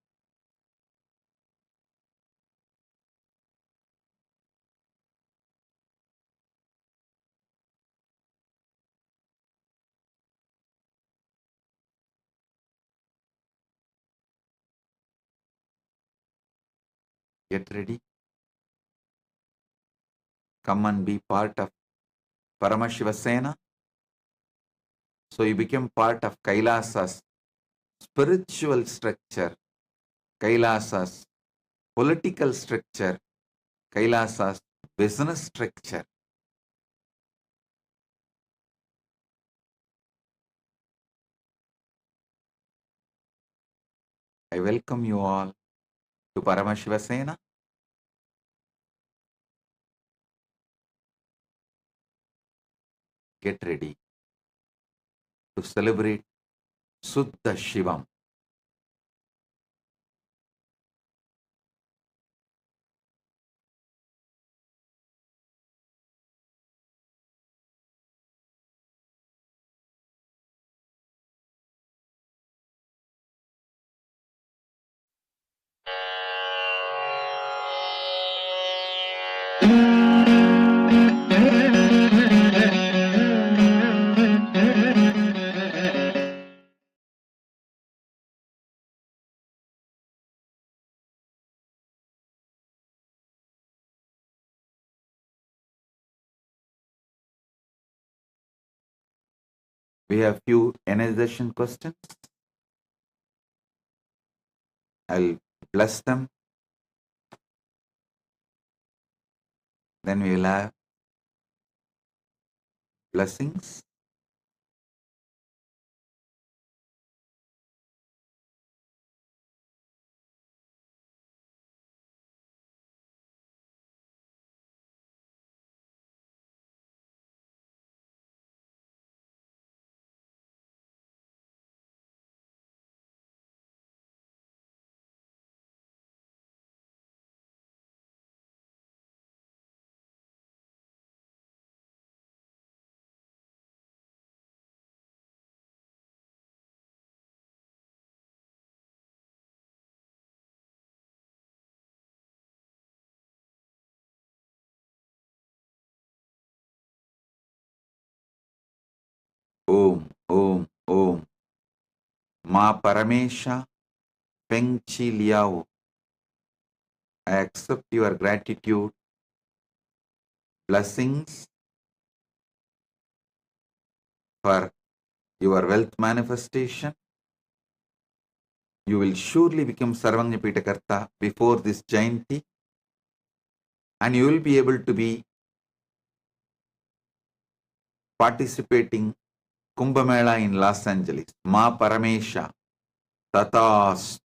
Get ready. Come and be part of Paramashivasena. So you become part of Kailasa's spiritual structure, Kailasa's political structure, Kailasa's business structure. I welcome you all to Paramashivasena. Get ready to celebrate Suddha Shivam. We have few energization questions. I'll bless them. Then we will have blessings. Om, Om, Om. Ma Paramesha Peng Chi Liao. I accept your gratitude, blessings for your wealth manifestation. You will surely become Sarvanyapita Karta before this Jayanti, and you will be able to be participating Kumbh Mela in Los Angeles. Ma Paramesha Tatas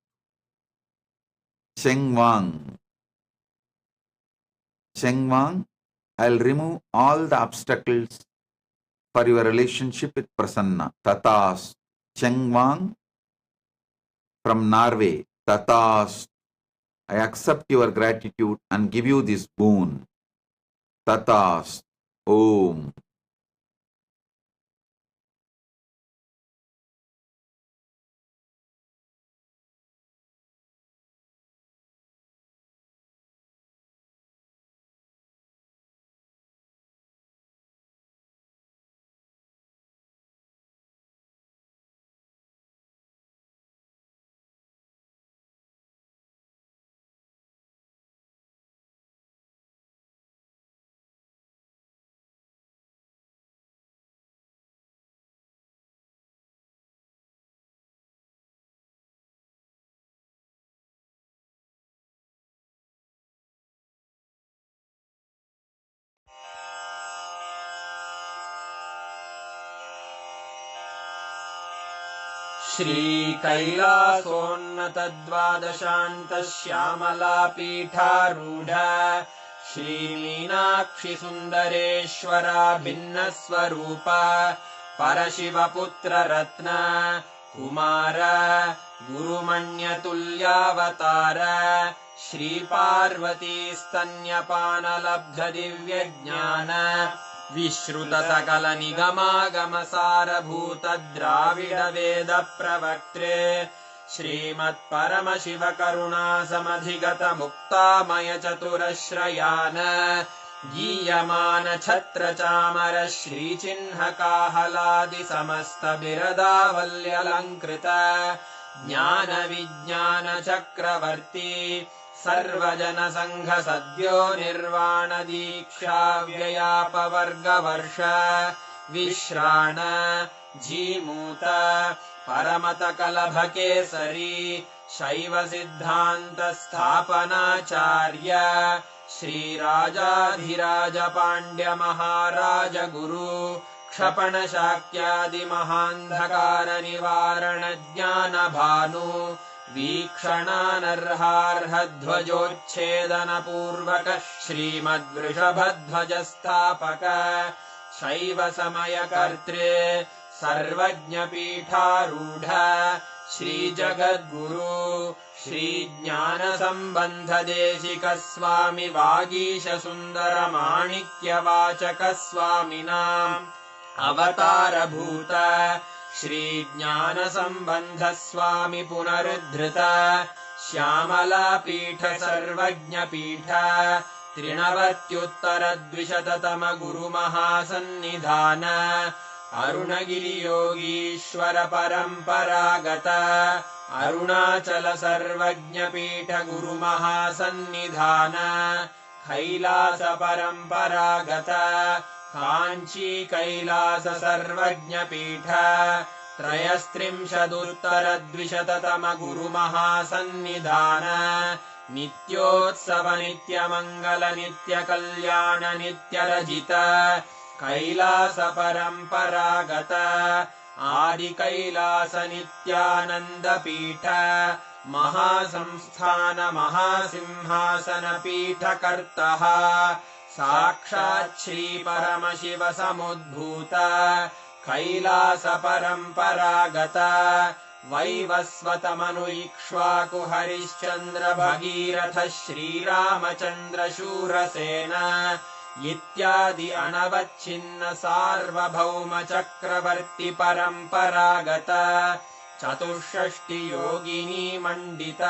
Cheng Wang. Cheng Wang, I'll remove all the obstacles for your relationship with Prasanna. Tatas Cheng Wang from Norway. Tatas, I accept your gratitude and give you this boon. Tatas Om. श्रीकैलासोन्नतद्वादशान्तश्यामलापीठारूढ श्रीमीनाक्षिसुन्दरेश्वरा भिन्नस्वरूप परशिवपुत्ररत्न Kumar गुरुमण्यतुल्यावतार श्रीपार्वतीस्तन्यपानलब्धदिव्यज्ञान विश्रुतसकलनिगमागमसारभूत द्राविडवेदप्रवक्त्रे श्रीमत्परमशिवकरुणासमधिगतमुक्तामयचतुरश्रयान गीयमान छत्रचामर श्रीचिह्नकाहलादिसमस्तबिरदावल्यलङ्कृत ज्ञानविज्ञानचक्रवर्ती सर्वजनसङ्घसद्यो निर्वाणदीक्षाव्ययापवर्गवर्ष विश्राण Jimuta परमतकलभकेसरी शैवसिद्धान्तस्थापनाचार्य श्रीराजाधिराजपाण्ड्यमहाराजगुरु क्षपणशाक्यादिमहान्धकारनिवारणज्ञानभानु वीक्षणानर्हार्हध्वजोच्छेदनपूर्वक श्रीमद्वृषभध्वजस्थापक शैवसमयकर्त्रे सर्वज्ञपीठारूढ श्रीजगद्गुरु श्रीज्ञानसम्बन्धदेशिकस्वामि वागीशसुन्दरमाणिक्यवाचकस्वामिनाम् अवतारभूत श्रीज्ञानसम्बन्धस्वामि पुनरुद्धृत श्यामलापीठ सर्वज्ञपीठ त्रिणवत्युत्तरद्विशततम गुरुमहासन्निधान अरुणगिरियोगीश्वर परम्परागत अरुणाचल सर्वज्ञपीठ गुरुमहासन्निधान कैलास परम्परागत काञ्ची कैलास सर्वज्ञपीठ त्रयस्त्रिंशदुत्तरद्विशततमगुरुमहासन्निधान नित्योत्सव नित्यमङ्गल नित्यकल्याण नित्यरजित कैलास परम्परागत आदिकैलास नित्यानन्दपीठ महासंस्थान महासिंहासन पीठकर्तः साक्षात् श्री परमशिव समुद्भूत कैलास परम्परागत वैवस्वत मनु इक्ष्वाकु हरिश्चन्द्र भगीरथ श्रीरामचन्द्र शूरसेन इत्यादि अनवच्छिन्न सार्वभौम चक्रवर्ति परम्परागत चतुष्षष्टि योगिनी मण्डित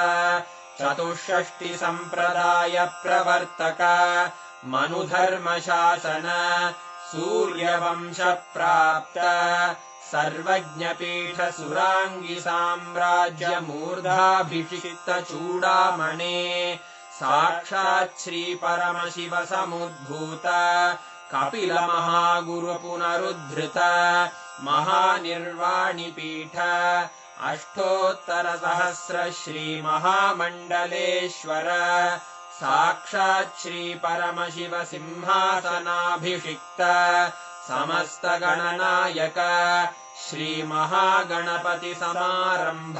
चतुष्षष्टि सम्प्रदाय प्रवर्तक मनुधर्म शासन सूर्यवंश प्राप्त सर्वज्ञपीठ सुराङ्गी साम्राज्य मूर्धाभिषिक्त चूडामणे साक्षात् श्री परमशिव समुद्भूत कपिल महागुरु पुनरुद्धृत महानिर्वाणिपीठ अष्टोत्तर सहस्र श्री महामण्डलेश्वर साक्षात् श्री परमशिव सिंहासनाभिषिक्त समस्त गणनायक श्री महागणपति समारंभ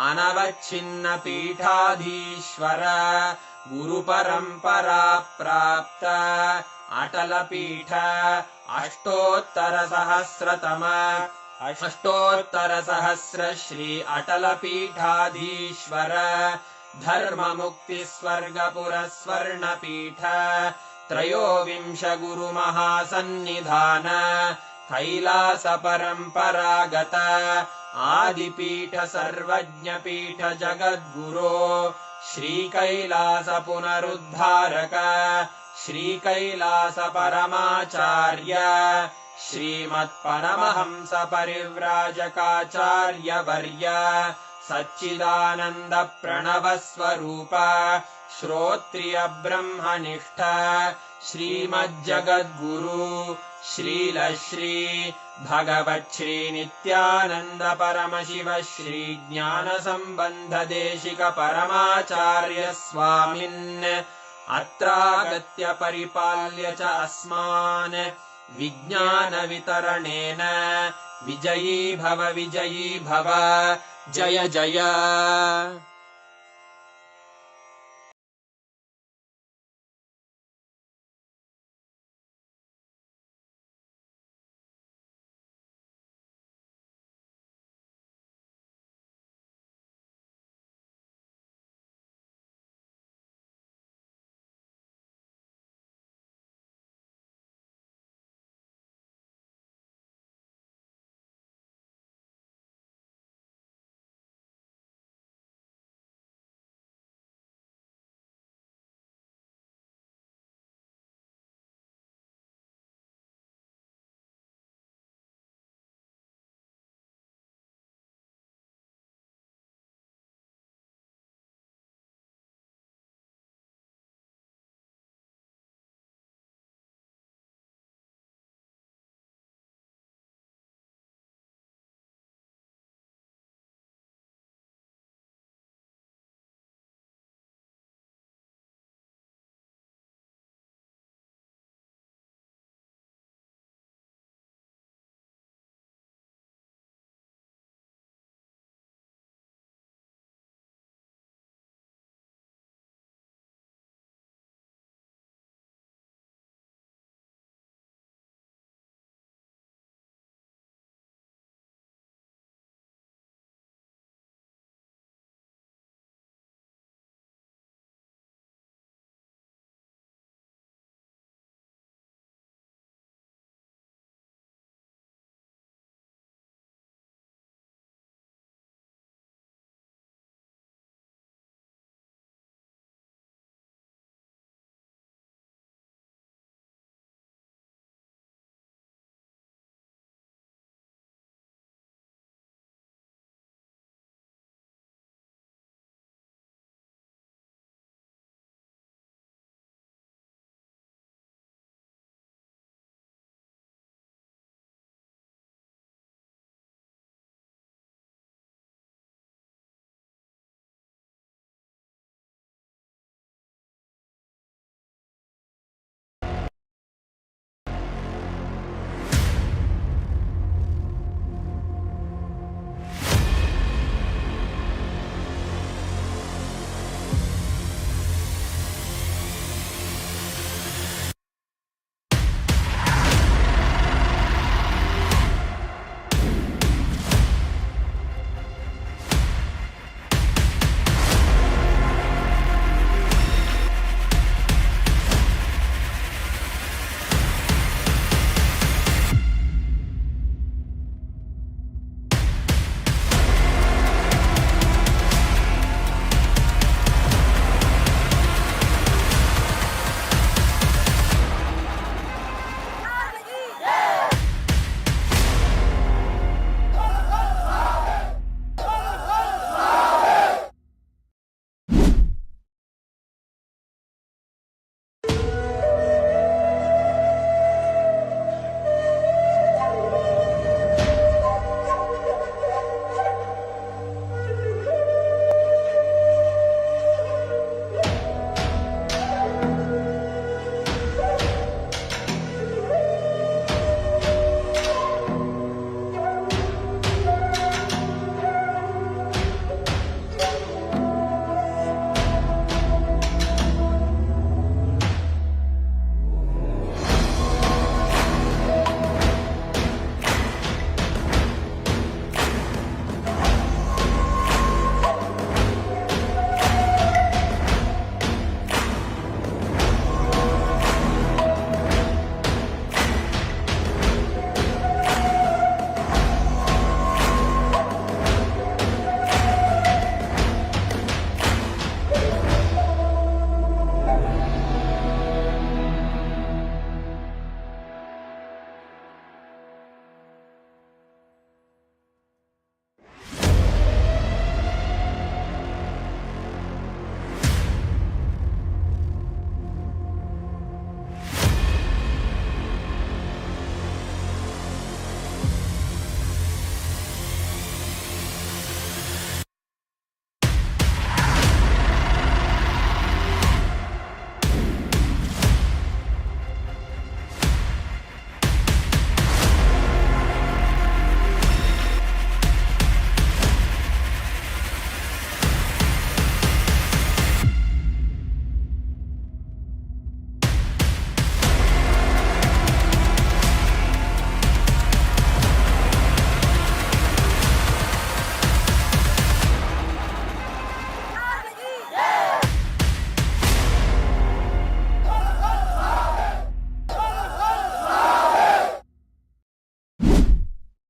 अनवच्छिन्न पीठाधीश्वर गुरु परंपरा प्राप्त अटल पीठ अष्टोत्तर सहस्र श्री अटल पीठाधीश्वर धर्म मुक्ति स्वर्गपुर स्वर्ण पीठ त्रयोविंश गुरु महासन्निधान कैलास परम्परागत आदिपीठ सर्वज्ञ पीठ जगद्गुरो श्री कैलास पुनरुद्धारक श्री कैलास परमाचार्य श्रीमत्परमहंस परिव्राजकाचार्य वर्य सच्चिदानंद प्रणव स्वरूप श्रोत्रिय ब्रह्मनिष्ठ श्रीमज्जगद्गुरु श्रील श्री भगवत् श्री नित्यानंद परमशिव श्री ज्ञान संबंध देशिक परमाचार्य स्वामिन् अत्रागत्य परिपाल्य च अस्मान् विज्ञान वितरणेन विजयी भव जय जय